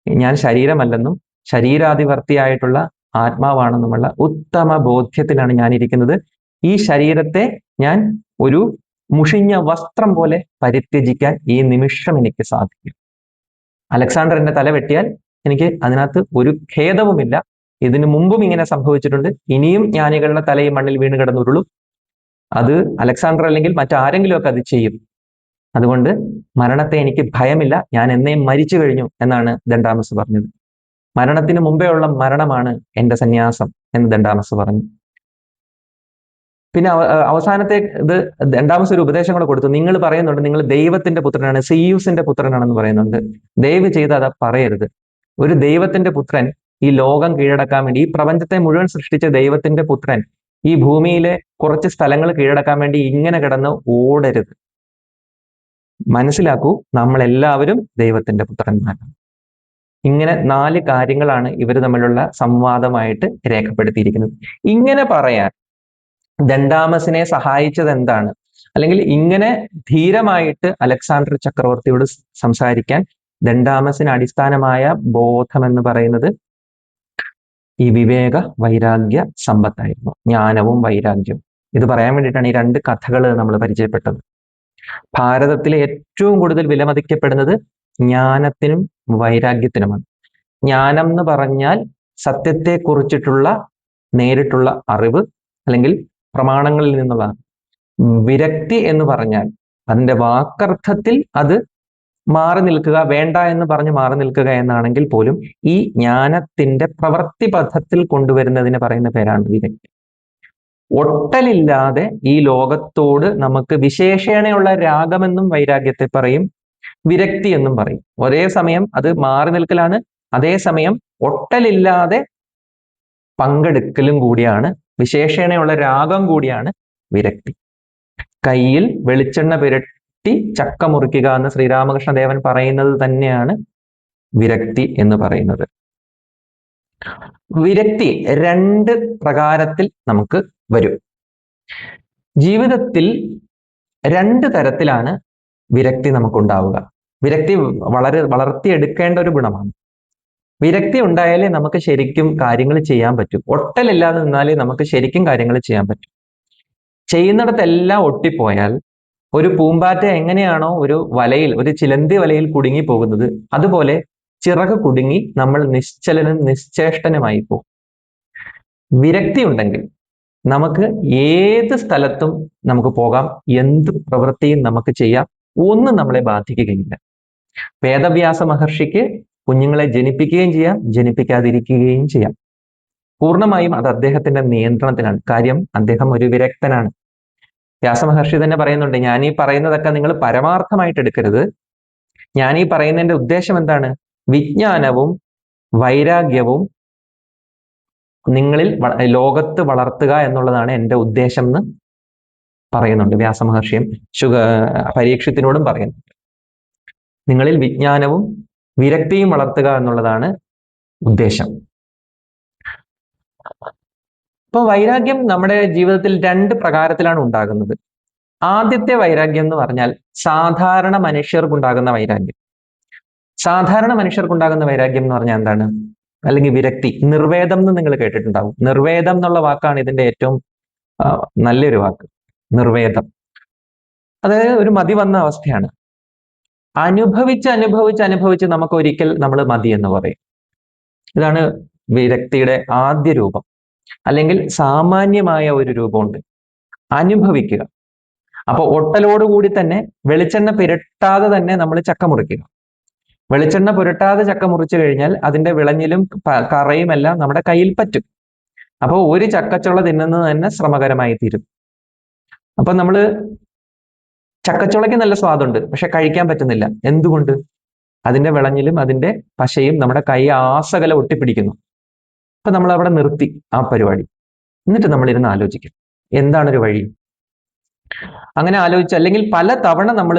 ഞാൻ ശരീരമല്ലെന്നും ശരീരാധിവർത്തിയായിട്ടുള്ള ആത്മാവാണെന്നുമുള്ള ഉത്തമ ബോധ്യത്തിലാണ് ഞാൻ ഇരിക്കുന്നത്. ഈ ശരീരത്തെ ഞാൻ ഒരു മുഷിഞ്ഞ വസ്ത്രം പോലെ പരിത്യജിക്കാൻ ഈ നിമിഷം എനിക്ക് സാധിക്കും. അലക്സാണ്ടർ എന്റെ തല വെട്ടിയാൽ എനിക്ക് അതിനകത്ത് ഒരു ഖേദവുമില്ല. ഇതിനു മുമ്പും ഇങ്ങനെ സംഭവിച്ചിട്ടുണ്ട്, ഇനിയും ജ്ഞാനികളുടെ തല ഈ മണ്ണിൽ വീണ് കിടന്നുരുള്ളൂ. അത് അലക്സാണ്ടർ അല്ലെങ്കിൽ മറ്റാരെങ്കിലും ഒക്കെ അത് ചെയ്യും. അതുകൊണ്ട് മരണത്തെ എനിക്ക് ഭയമില്ല, ഞാൻ എന്നേ മരിച്ചു കഴിഞ്ഞു എന്നാണ് ദണ്ഡാമസ് പറഞ്ഞത്. മരണത്തിന് മുമ്പേ ഉള്ള മരണമാണ് എന്റെ സന്യാസം എന്ന് ദണ്ഡാമസ് പറഞ്ഞു. പിന്നെ അവസാനത്തെ ഇത് ദണ്ഡാമസ് ഒരു ഉപദേശം കൂടെ കൊടുത്തു. നിങ്ങൾ പറയുന്നുണ്ട് നിങ്ങൾ ദൈവത്തിന്റെ പുത്രനാണ്, സിയൂസിന്റെ പുത്രനാണെന്ന് പറയുന്നുണ്ട്. ദയവ് ചെയ്ത് അത് പറയരുത്. ഒരു ദൈവത്തിന്റെ പുത്രൻ ഈ ലോകം കീഴടക്കാൻ വേണ്ടി, ഈ പ്രപഞ്ചത്തെ മുഴുവൻ സൃഷ്ടിച്ച ദൈവത്തിന്റെ പുത്രൻ ഈ ഭൂമിയിലെ കുറച്ച് സ്ഥലങ്ങൾ കീഴടക്കാൻ വേണ്ടി ഇങ്ങനെ കിടന്ന് ഓടരുത്. മനസ്സിലാക്കൂ, നമ്മളെല്ലാവരും ദൈവത്തിന്റെ പുത്രന്മാരാണ്. ഇങ്ങനെ 4 കാര്യങ്ങളാണ് ഇവർ തമ്മിലുള്ള സംവാദമായിട്ട് രേഖപ്പെടുത്തിയിരിക്കുന്നത്. ഇങ്ങനെ പറയാൻ ദണ്ഡാമസിനെ സഹായിച്ചത് എന്താണ്? അല്ലെങ്കിൽ ഇങ്ങനെ ധീരമായിട്ട് അലക്സാണ്ടർ ചക്രവർത്തിയോട് സംസാരിക്കാൻ ദണ്ഡാമസിന് അടിസ്ഥാനമായ ബോധം എന്ന് പറയുന്നത് ഈ വിവേക വൈരാഗ്യ സമ്പത്തായിരുന്നു, ജ്ഞാനവും വൈരാഗ്യവും. ഇത് പറയാൻ വേണ്ടിയിട്ടാണ് ഈ രണ്ട് കഥകൾ നമ്മൾ പരിചയപ്പെട്ടത്. ഭാരതത്തിലെ ഏറ്റവും കൂടുതൽ വിലമതിക്കപ്പെടുന്നത് ജ്ഞാനത്തിനും വൈരാഗ്യത്തിനുമാണ്. ജ്ഞാനം എന്ന് പറഞ്ഞാൽ സത്യത്തെ കുറിച്ചിട്ടുള്ള നേരിട്ടുള്ള അറിവ് അല്ലെങ്കിൽ പ്രമാണങ്ങളിൽ നിന്നുള്ള. വിരക്തി എന്ന് പറഞ്ഞാൽ അതിന്റെ വാക്കർത്ഥത്തിൽ അത് മാറി നിൽക്കുക, വേണ്ട എന്ന് പറഞ്ഞ് മാറി നിൽക്കുക എന്നാണെങ്കിൽ പോലും ഈ ജ്ഞാനത്തിന്റെ പ്രവൃത്തി പഥത്തിൽ കൊണ്ടുവരുന്നതിന് പറയുന്ന പേരാണ് വിരക്തി. ഒട്ടലില്ലാതെ ഈ ലോകത്തോട് നമുക്ക് വിശേഷണയുള്ള രാഗമെന്നും വൈരാഗ്യത്തെ പറയും, വിരക്തി എന്നും പറയും. ഒരേ സമയം അത് മാറി നിൽക്കലാണ്, അതേസമയം ഒട്ടലില്ലാതെ പങ്കെടുക്കലും കൂടിയാണ്, വിശേഷണയുള്ള രാഗം കൂടിയാണ് വിരക്തി. കയ്യിൽ വെളിച്ചെണ്ണ പുരട്ടി ചക്ക മുറിക്കുക എന്ന് ശ്രീരാമകൃഷ്ണദേവൻ പറയുന്നത് തന്നെയാണ് വിരക്തി എന്ന് പറയുന്നത്. വിരക്തി രണ്ട് പ്രകാരത്തിൽ നമുക്ക് വരും. ജീവിതത്തിൽ രണ്ട് തരത്തിലാണ് വിരക്തി നമുക്കുണ്ടാവുക. വിരക്തി വളർത്തിയെടുക്കേണ്ട ഒരു ഗുണമാണ്. വിരക്തി ഉണ്ടായാലേ നമുക്ക് ശരിക്കും കാര്യങ്ങൾ ചെയ്യാൻ പറ്റും. ഒട്ടലില്ലാതെ നിന്നാലേ നമുക്ക് ശരിക്കും കാര്യങ്ങൾ ചെയ്യാൻ പറ്റും. ചെയ്യുന്നിടത്തെല്ലാം ഒട്ടിപ്പോയാൽ ഒരു പൂമ്പാറ്റ എങ്ങനെയാണോ ഒരു വലയിൽ, ഒരു ചിലന്തി വലയിൽ കുടുങ്ങി പോകുന്നത്, അതുപോലെ ചിറക് കുടുങ്ങി നമ്മൾ നിശ്ചലനും നിശ്ചേഷ്ടനുമായി പോകും. വിരക്തി ഉണ്ടെങ്കിൽ നമുക്ക് ഏത് സ്ഥലത്തും നമുക്ക് പോകാം, എന്ത് പ്രവൃത്തിയും നമുക്ക് ചെയ്യാം, ഒന്നും നമ്മളെ ബാധിക്കുകയില്ല. വേദവ്യാസ മഹർഷിക്ക് കുഞ്ഞുങ്ങളെ ജനിപ്പിക്കുകയും ചെയ്യാം, ജനിപ്പിക്കാതിരിക്കുകയും ചെയ്യാം. പൂർണ്ണമായും അത് അദ്ദേഹത്തിന്റെ നിയന്ത്രണത്തിലാണ്. കാര്യം അദ്ദേഹം ഒരു വിരക്തനാണ്. വ്യാസമഹർഷി തന്നെ പറയുന്നുണ്ട്, ഞാൻ ഈ പറയുന്നതൊക്കെ നിങ്ങൾ പരമാർത്ഥമായിട്ട് എടുക്കരുത്. ഞാൻ ഈ പറയുന്നതിന്റെ ഉദ്ദേശം എന്താണ്? വിജ്ഞാനവും വൈരാഗ്യവും നിങ്ങളിൽ ലോകത്ത് വളർത്തുക എന്നുള്ളതാണ് എൻ്റെ ഉദ്ദേശം എന്ന് പറയുന്നുണ്ട്. വ്യാസമഹർഷിയും പരീക്ഷത്തിനോടും പറയുന്നുണ്ട്. നിങ്ങളിൽ വിജ്ഞാനവും വിരക്തിയും വളർത്തുക എന്നുള്ളതാണ് ഉദ്ദേശം. ഇപ്പൊ വൈരാഗ്യം നമ്മുടെ ജീവിതത്തിൽ രണ്ട് പ്രകാരത്തിലാണ് ഉണ്ടാകുന്നത്. ആദ്യത്തെ വൈരാഗ്യം എന്ന് പറഞ്ഞാൽ സാധാരണ മനുഷ്യർക്കുണ്ടാകുന്ന വൈരാഗ്യം. സാധാരണ മനുഷ്യർക്കുണ്ടാകുന്ന വൈരാഗ്യം എന്ന് പറഞ്ഞാൽ എന്താണ്? അല്ലെങ്കിൽ വിരക്തി, നിർവേദം എന്ന് നിങ്ങൾ കേട്ടിട്ടുണ്ടാവും. നിർവേദം എന്നുള്ള വാക്കാണ് ഇതിന്റെ ഏറ്റവും നല്ലൊരു വാക്ക്. നിർവേദം, അതായത് ഒരു മതി വന്ന അവസ്ഥയാണ്. അനുഭവിച്ച് അനുഭവിച്ച് അനുഭവിച്ച് നമുക്ക് ഒരിക്കൽ നമ്മൾ മതി എന്ന് പറയും. ഇതാണ് വിരക്തിയുടെ ആദ്യ രൂപം. അല്ലെങ്കിൽ സാമാന്യമായ ഒരു രൂപമുണ്ട്, അനുഭവിക്കുക. അപ്പൊ ഒട്ടലോടുകൂടി തന്നെ വെളിച്ചെണ്ണ പുരട്ടാതെ തന്നെ നമ്മൾ ചക്ക മുറിക്കുക. വെളിച്ചെണ്ണ പുരട്ടാതെ ചക്ക മുറിച്ചു കഴിഞ്ഞാൽ അതിന്റെ വിളഞ്ഞിലും കറയും എല്ലാം നമ്മുടെ കയ്യിൽ പറ്റും. അപ്പോൾ ഒരു ചക്കച്ചുള തിന്നുന്നത് തന്നെ ശ്രമകരമായി തീരും. അപ്പൊ നമ്മള് ചക്കച്ചുളയ്ക്ക് നല്ല സ്വാദുണ്ട്, പക്ഷെ കഴിക്കാൻ പറ്റുന്നില്ല. എന്തുകൊണ്ട്? അതിന്റെ വിളഞ്ഞിലും അതിന്റെ പശയും നമ്മുടെ കൈ ആസകല ഒട്ടിപ്പിടിക്കുന്നു. അപ്പൊ നമ്മൾ അവിടെ നിർത്തി ആ പരിപാടി. എന്നിട്ട് നമ്മൾ ഇരുന്ന് ആലോചിക്കും, എന്താണൊരു വഴി? അങ്ങനെ ആലോചിച്ച്, അല്ലെങ്കിൽ പല തവണ നമ്മൾ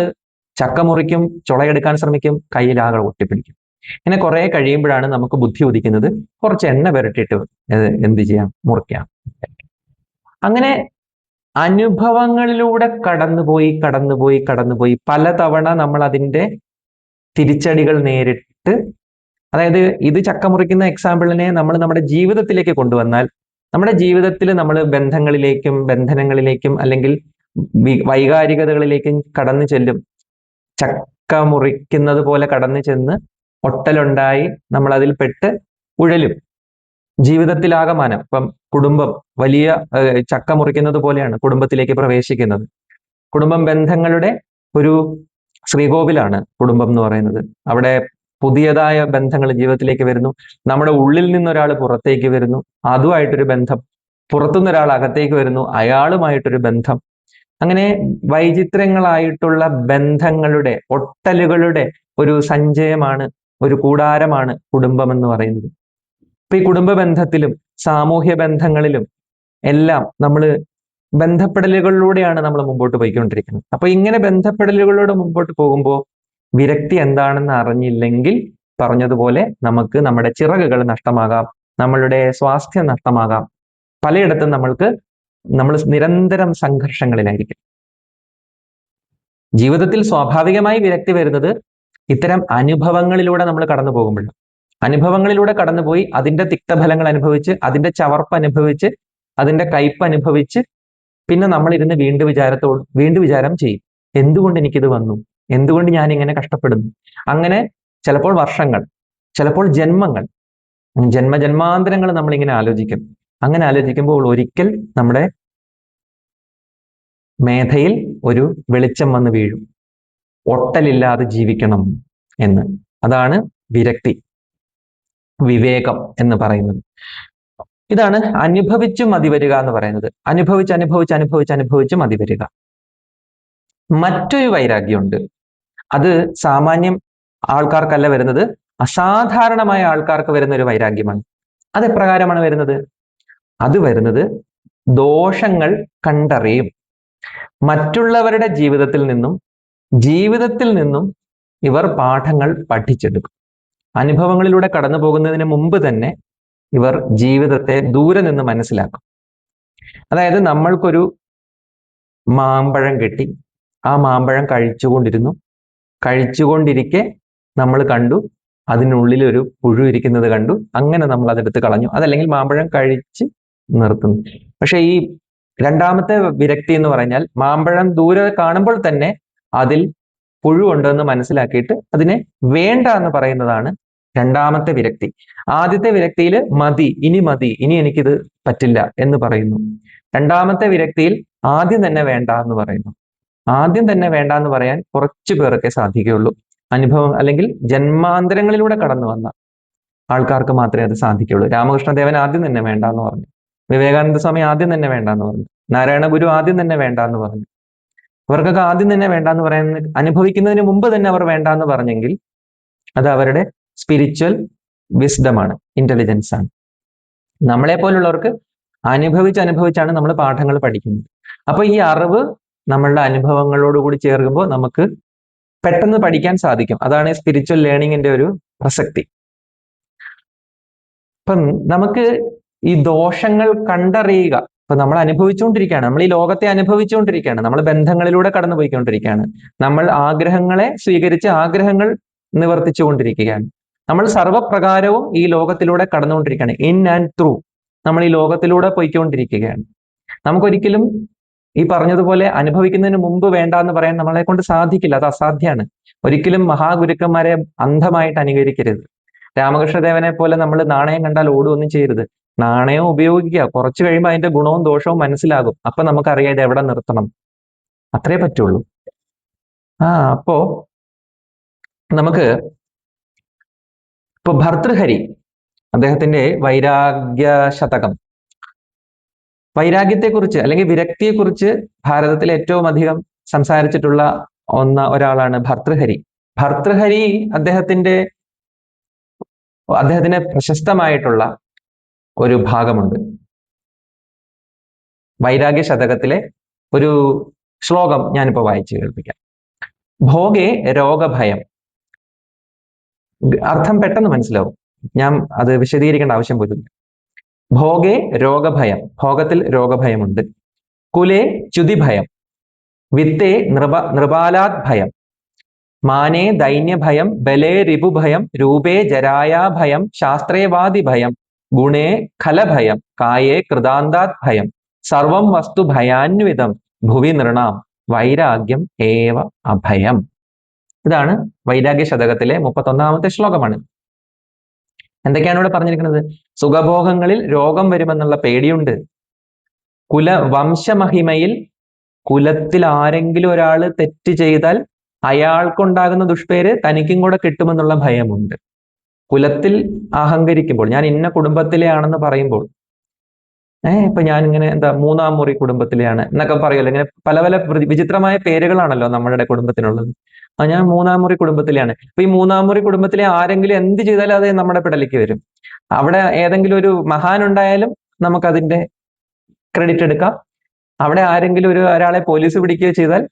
ചക്ക മുറിക്കും, ചുളയെടുക്കാൻ ശ്രമിക്കും, കയ്യിലാകെ ഒട്ടിപ്പിടിക്കും. ഇങ്ങനെ കുറെ കഴിയുമ്പോഴാണ് നമുക്ക് ബുദ്ധി ഉദിക്കുന്നത്, കുറച്ച് എണ്ണ പുരട്ടിയിട്ട് എന്ത് ചെയ്യാം, മുറിക്കാം. അങ്ങനെ അനുഭവങ്ങളിലൂടെ കടന്നുപോയി പലതവണ നമ്മൾ അതിൻ്റെ തിരിച്ചടികൾ നേരിട്ട്, അതായത് ഇത് ചക്ക മുറിക്കുന്ന എക്സാമ്പിളിനെ നമ്മൾ നമ്മുടെ ജീവിതത്തിലേക്ക് കൊണ്ടുവന്നാൽ, നമ്മുടെ ജീവിതത്തിൽ നമ്മൾ ബന്ധങ്ങളിലേക്കും ബന്ധനങ്ങളിലേക്കും അല്ലെങ്കിൽ വൈകാരികതകളിലേക്കും കടന്നു ചെല്ലും. ചക്ക മുറിക്കുന്നത് പോലെ കടന്നു ചെന്ന് ഒട്ടലുണ്ടായി നമ്മൾ അതിൽ പെട്ട് ഉഴലും. ജീവിതത്തിലാകമാനം ഇപ്പം കുടുംബം വലിയ ചക്ക മുറിക്കുന്നത് പോലെയാണ് കുടുംബത്തിലേക്ക് പ്രവേശിക്കുന്നത്. കുടുംബം ബന്ധങ്ങളുടെ ഒരു ശ്രീകോവിലാണ് കുടുംബം എന്ന് പറയുന്നത്. അവിടെ പുതിയതായ ബന്ധങ്ങൾ ജീവിതത്തിലേക്ക് വരുന്നു. നമ്മുടെ ഉള്ളിൽ നിന്നൊരാൾ പുറത്തേക്ക് വരുന്നു, അതുമായിട്ടൊരു ബന്ധം. പുറത്തുനിന്ന് ഒരാൾ അകത്തേക്ക് വരുന്നു, അയാളുമായിട്ടൊരു ബന്ധം. അങ്ങനെ വൈചിത്രങ്ങളായിട്ടുള്ള ബന്ധങ്ങളുടെ, ഒട്ടലുകളുടെ ഒരു സഞ്ചയമാണ്, ഒരു കൂടാരമാണ് കുടുംബം എന്ന് പറയുന്നത്. ഇപ്പൊ ഈ കുടുംബ ബന്ധത്തിലും സാമൂഹ്യ ബന്ധങ്ങളിലും എല്ലാം നമ്മൾ ബന്ധപ്പെടലുകളിലൂടെയാണ് നമ്മൾ മുമ്പോട്ട് പോയിക്കൊണ്ടിരിക്കുന്നത്. അപ്പൊ ഇങ്ങനെ ബന്ധപ്പെടലുകളിലൂടെ മുമ്പോട്ട് പോകുമ്പോൾ വിരക്തി എന്താണെന്ന് അറിഞ്ഞില്ലെങ്കിൽ പറഞ്ഞതുപോലെ നമുക്ക് നമ്മുടെ ചിറകുകൾ നഷ്ടമാകാം, നമ്മളുടെ സ്വാസ്ഥ്യം നഷ്ടമാകാം. പലയിടത്തും നമ്മൾ നിരന്തരം സംഘർഷങ്ങളിലായിരിക്കും. ജീവിതത്തിൽ സ്വാഭാവികമായി വിരക്തി വരുന്നത് ഇത്തരം അനുഭവങ്ങളിലൂടെ നമ്മൾ കടന്നു പോകുമ്പോഴാണ്. അനുഭവങ്ങളിലൂടെ കടന്നുപോയി അതിന്റെ തിക്തഫലങ്ങൾ അനുഭവിച്ച്, അതിന്റെ ചവർപ്പ് അനുഭവിച്ച്, അതിന്റെ കയ്പ് അനുഭവിച്ച്, പിന്നെ നമ്മൾ ഇരുന്ന് വീണ്ടും വിചാരം ചെയ്യും, എന്തുകൊണ്ട് എനിക്കിത് വന്നു, എന്തുകൊണ്ട് ഞാൻ ഇങ്ങനെ കഷ്ടപ്പെടുന്നു. അങ്ങനെ ചിലപ്പോൾ വർഷങ്ങൾ, ചിലപ്പോൾ ജന്മങ്ങൾ, ജന്മജന്മാന്തരങ്ങൾ നമ്മൾ ഇങ്ങനെ ആലോചിക്കും. അങ്ങനെ ആലോചിക്കുമ്പോൾ ഒരിക്കൽ നമ്മുടെ മേധയിൽ ഒരു വെളിച്ചം വന്ന് വീഴും, ഒട്ടലില്ലാതെ ജീവിക്കണം എന്ന്. അതാണ് വിരക്തി, വിവേകം എന്ന് പറയുന്നത്. ഇതാണ് അനുഭവിച്ചു മതിവരിക എന്ന് പറയുന്നത്. അനുഭവിച്ച് മതിവരിക. മറ്റൊരു വൈരാഗ്യമുണ്ട്. അത് സാമാന്യം ആൾക്കാർക്കല്ല വരുന്നത്, അസാധാരണമായ ആൾക്കാർക്ക് വരുന്ന ഒരു വൈരാഗ്യമാണ്. അത് എപ്രകാരമാണ് വരുന്നത്? അത് വരുന്നത് ദോഷങ്ങൾ കണ്ടറിയും. മറ്റുള്ളവരുടെ ജീവിതത്തിൽ നിന്നും ഇവർ പാഠങ്ങൾ പഠിച്ചെടുക്കും. അനുഭവങ്ങളിലൂടെ കടന്നു പോകുന്നതിന് മുമ്പ് തന്നെ ഇവർ ജീവിതത്തെ ദൂരെ നിന്ന് മനസ്സിലാക്കും. അതായത് നമ്മൾക്കൊരു മാമ്പഴം കിട്ടി, ആ മാമ്പഴം കഴിച്ചുകൊണ്ടിരിക്കെ നമ്മൾ കണ്ടു അതിനുള്ളിൽ ഒരു പുഴു ഇരിക്കുന്നത് കണ്ടു, അങ്ങനെ നമ്മൾ അതെടുത്ത് കളഞ്ഞു. അതല്ലെങ്കിൽ മാമ്പഴം കഴിച്ച് നിർത്തുന്നു. പക്ഷെ ഈ രണ്ടാമത്തെ വിരക്തി എന്ന് പറഞ്ഞാൽ മാമ്പഴം ദൂരെ കാണുമ്പോൾ തന്നെ അതിൽ പുഴു ഉണ്ടെന്ന് മനസ്സിലാക്കിയിട്ട് അതിനെ വേണ്ട എന്ന് പറയുന്നതാണ് രണ്ടാമത്തെ വിരക്തി. ആദ്യത്തെ വിരക്തിയിൽ മതി, ഇനി എനിക്കിത് പറ്റില്ല എന്ന് പറയുന്നു. രണ്ടാമത്തെ വിരക്തിയിൽ ആദ്യം തന്നെ വേണ്ട എന്ന് പറയുന്നു. ആദ്യം തന്നെ വേണ്ട എന്ന് പറയാൻ കുറച്ചു പേർക്കേ സാധിക്കുകയുള്ളൂ. അനുഭവം അല്ലെങ്കിൽ ജന്മാന്തരങ്ങളിലൂടെ കടന്നു വന്ന ആൾക്കാർക്ക് മാത്രമേ അത് സാധിക്കുകയുള്ളൂ. രാമകൃഷ്ണദേവൻ ആദ്യം തന്നെ വേണ്ട എന്ന് പറഞ്ഞു, വിവേകാനന്ദ സ്വാമി ആദ്യം തന്നെ വേണ്ട എന്ന് പറഞ്ഞു, നാരായണ ഗുരു ആദ്യം തന്നെ വേണ്ട എന്ന് പറഞ്ഞു. ഇവർക്കൊക്കെ ആദ്യം തന്നെ വേണ്ട എന്ന് പറയാൻ, അനുഭവിക്കുന്നതിന് മുമ്പ് തന്നെ അവർ വേണ്ട എന്ന് പറഞ്ഞെങ്കിൽ അത് അവരുടെ സ്പിരിച്വൽ വിസ്ഡമാണ്, ഇന്റലിജൻസ് ആണ്. നമ്മളെ പോലുള്ളവർക്ക് അനുഭവിച്ചാണ് നമ്മൾ പാഠങ്ങൾ പഠിക്കുന്നത്. അപ്പൊ ഈ അറിവ് നമ്മളുടെ അനുഭവങ്ങളോടുകൂടി ചേർക്കുമ്പോൾ നമുക്ക് പെട്ടെന്ന് പഠിക്കാൻ സാധിക്കും. അതാണ് സ്പിരിച്വൽ ലേണിങ്ങിന്റെ ഒരു പ്രസക്തി. അപ്പം നമുക്ക് ഈ ദോഷങ്ങൾ കണ്ടറിയുക. ഇപ്പൊ നമ്മൾ അനുഭവിച്ചുകൊണ്ടിരിക്കുകയാണ്, നമ്മൾ ഈ ലോകത്തെ അനുഭവിച്ചുകൊണ്ടിരിക്കുകയാണ്, നമ്മൾ ബന്ധങ്ങളിലൂടെ കടന്നുപോയിക്കൊണ്ടിരിക്കുകയാണ്, നമ്മൾ ആഗ്രഹങ്ങളെ സ്വീകരിച്ച് ആഗ്രഹങ്ങൾ നിവർത്തിച്ചുകൊണ്ടിരിക്കുകയാണ്, നമ്മൾ സർവപ്രകാരവും ഈ ലോകത്തിലൂടെ കടന്നുകൊണ്ടിരിക്കുകയാണ്. ഇൻ ആൻഡ് ത്രൂ നമ്മൾ ഈ ലോകത്തിലൂടെ പോയിക്കൊണ്ടിരിക്കുകയാണ്. നമുക്കൊരിക്കലും ഈ പറഞ്ഞതുപോലെ അനുഭവിക്കുന്നതിന് മുമ്പ് വേണ്ട എന്ന് പറയാൻ നമ്മളെ കൊണ്ട് സാധിക്കില്ല, അത് അസാധ്യമാണ്. ഒരിക്കലും മഹാഗുരുക്കന്മാരെ അന്ധമായിട്ട് അനുകരിക്കരുത്. രാമകൃഷ്ണദേവനെ പോലെ നമ്മൾ നാണയം കണ്ടാൽ ഓടുകയൊന്നും ചെയ്യരുത്. നാണയം ഉപയോഗിക്കുക, കുറച്ചു കഴിയുമ്പോൾ അതിന്റെ ഗുണവും ദോഷവും മനസ്സിലാകും. അപ്പൊ നമുക്കറിയാം ഇത് എവിടെ നിർത്തണം, അത്രേ പറ്റുള്ളൂ. അപ്പോ നമുക്ക് ഇപ്പൊ ഭർതൃഹരി അദ്ദേഹത്തിന്റെ വൈരാഗ്യ ശതകം, വൈരാഗ്യത്തെക്കുറിച്ച് അല്ലെങ്കിൽ വിരക്തിയെക്കുറിച്ച് ഭാരതത്തിൽ ഏറ്റവും അധികം സംസാരിച്ചിട്ടുള്ള ഒരാളാണ് ഭർതൃഹരി. ഭർതൃഹരി അദ്ദേഹത്തിന് പ്രശസ്തമായിട്ടുള്ള ഒരു ഭാഗമുണ്ട്. വൈരാഗ്യ ശതകത്തിലെ ഒരു ശ്ലോകം ഞാനിപ്പോ വായിച്ചു കേൾപ്പിക്കാം. ഭോഗേ രോഗഭയം. അർത്ഥം പെട്ടെന്ന് മനസ്സിലാവും, ഞാൻ അത് വിശദീകരിക്കേണ്ട ആവശ്യം പോലും. ഭോഗേ രോഗഭയം, ഭോഗത്തിൽ രോഗഭയമുണ്ട്. കുലേ ച്യുതിഭയം, വിത്തേ നൃപാലാത് ഭയം, മാനേ ദൈന്യഭയം, ബലേ രിപുഭയം, രൂപേ ജരായാഭയം, ശാസ്ത്രേവാദി ഭയം, ഗുണേ ഖലഭയം, കായേ കൃതാന്താത് ഭയം, സർവം വസ്തു ഭയാന്വിതം, ഭുവി നൃണാം വൈരാഗ്യം ഏവ അഭയം. ഇതാണ് വൈരാഗ്യ ശതകത്തിലെ 31ാമത്തെ ശ്ലോകമാണ്. എന്തൊക്കെയാണ് ഇവിടെ പറഞ്ഞിരിക്കുന്നത്? സുഖഭോഗങ്ങളിൽ രോഗം വരുമെന്നുള്ള പേടിയുണ്ട്. വംശമഹിമയിൽ കുലത്തിൽ ആരെങ്കിലും ഒരാൾ തെറ്റ് ചെയ്താൽ അയാൾക്കുണ്ടാകുന്ന ദുഷ്പേര് തനിക്കും കൂടെ കിട്ടുമെന്നുള്ള ഭയമുണ്ട്. കുലത്തിൽ അഹങ്കരിക്കുമ്പോൾ, ഞാൻ ഇന്ന കുടുംബത്തിലെ ആണെന്ന് പറയുമ്പോൾ, ഇപ്പൊ ഞാൻ ഇങ്ങനെ മൂന്നാം മുറി കുടുംബത്തിലെയാണ് എന്നൊക്കെ പറയുമല്ലോ. ഇങ്ങനെ പല പല വിചിത്രമായ പേരുകളാണല്ലോ നമ്മുടെ കുടുംബത്തിനുള്ളത്. ഞാൻ മൂന്നാം മുറി കുടുംബത്തിലെയാണ്. ഇപ്പൊ ഈ മൂന്നാം മുറി കുടുംബത്തിലെ ആരെങ്കിലും എന്ത് ചെയ്താലും അത് നമ്മുടെ പിടലിക്ക് വരും. അവിടെ ഏതെങ്കിലും ഒരു മഹാൻ ഉണ്ടായാലും നമുക്കതിന്റെ ക്രെഡിറ്റ് എടുക്കാം. അവിടെ ആരെങ്കിലും ഒരാളെ പോലീസ് പിടിക്കുകയോ ചെയ്താൽ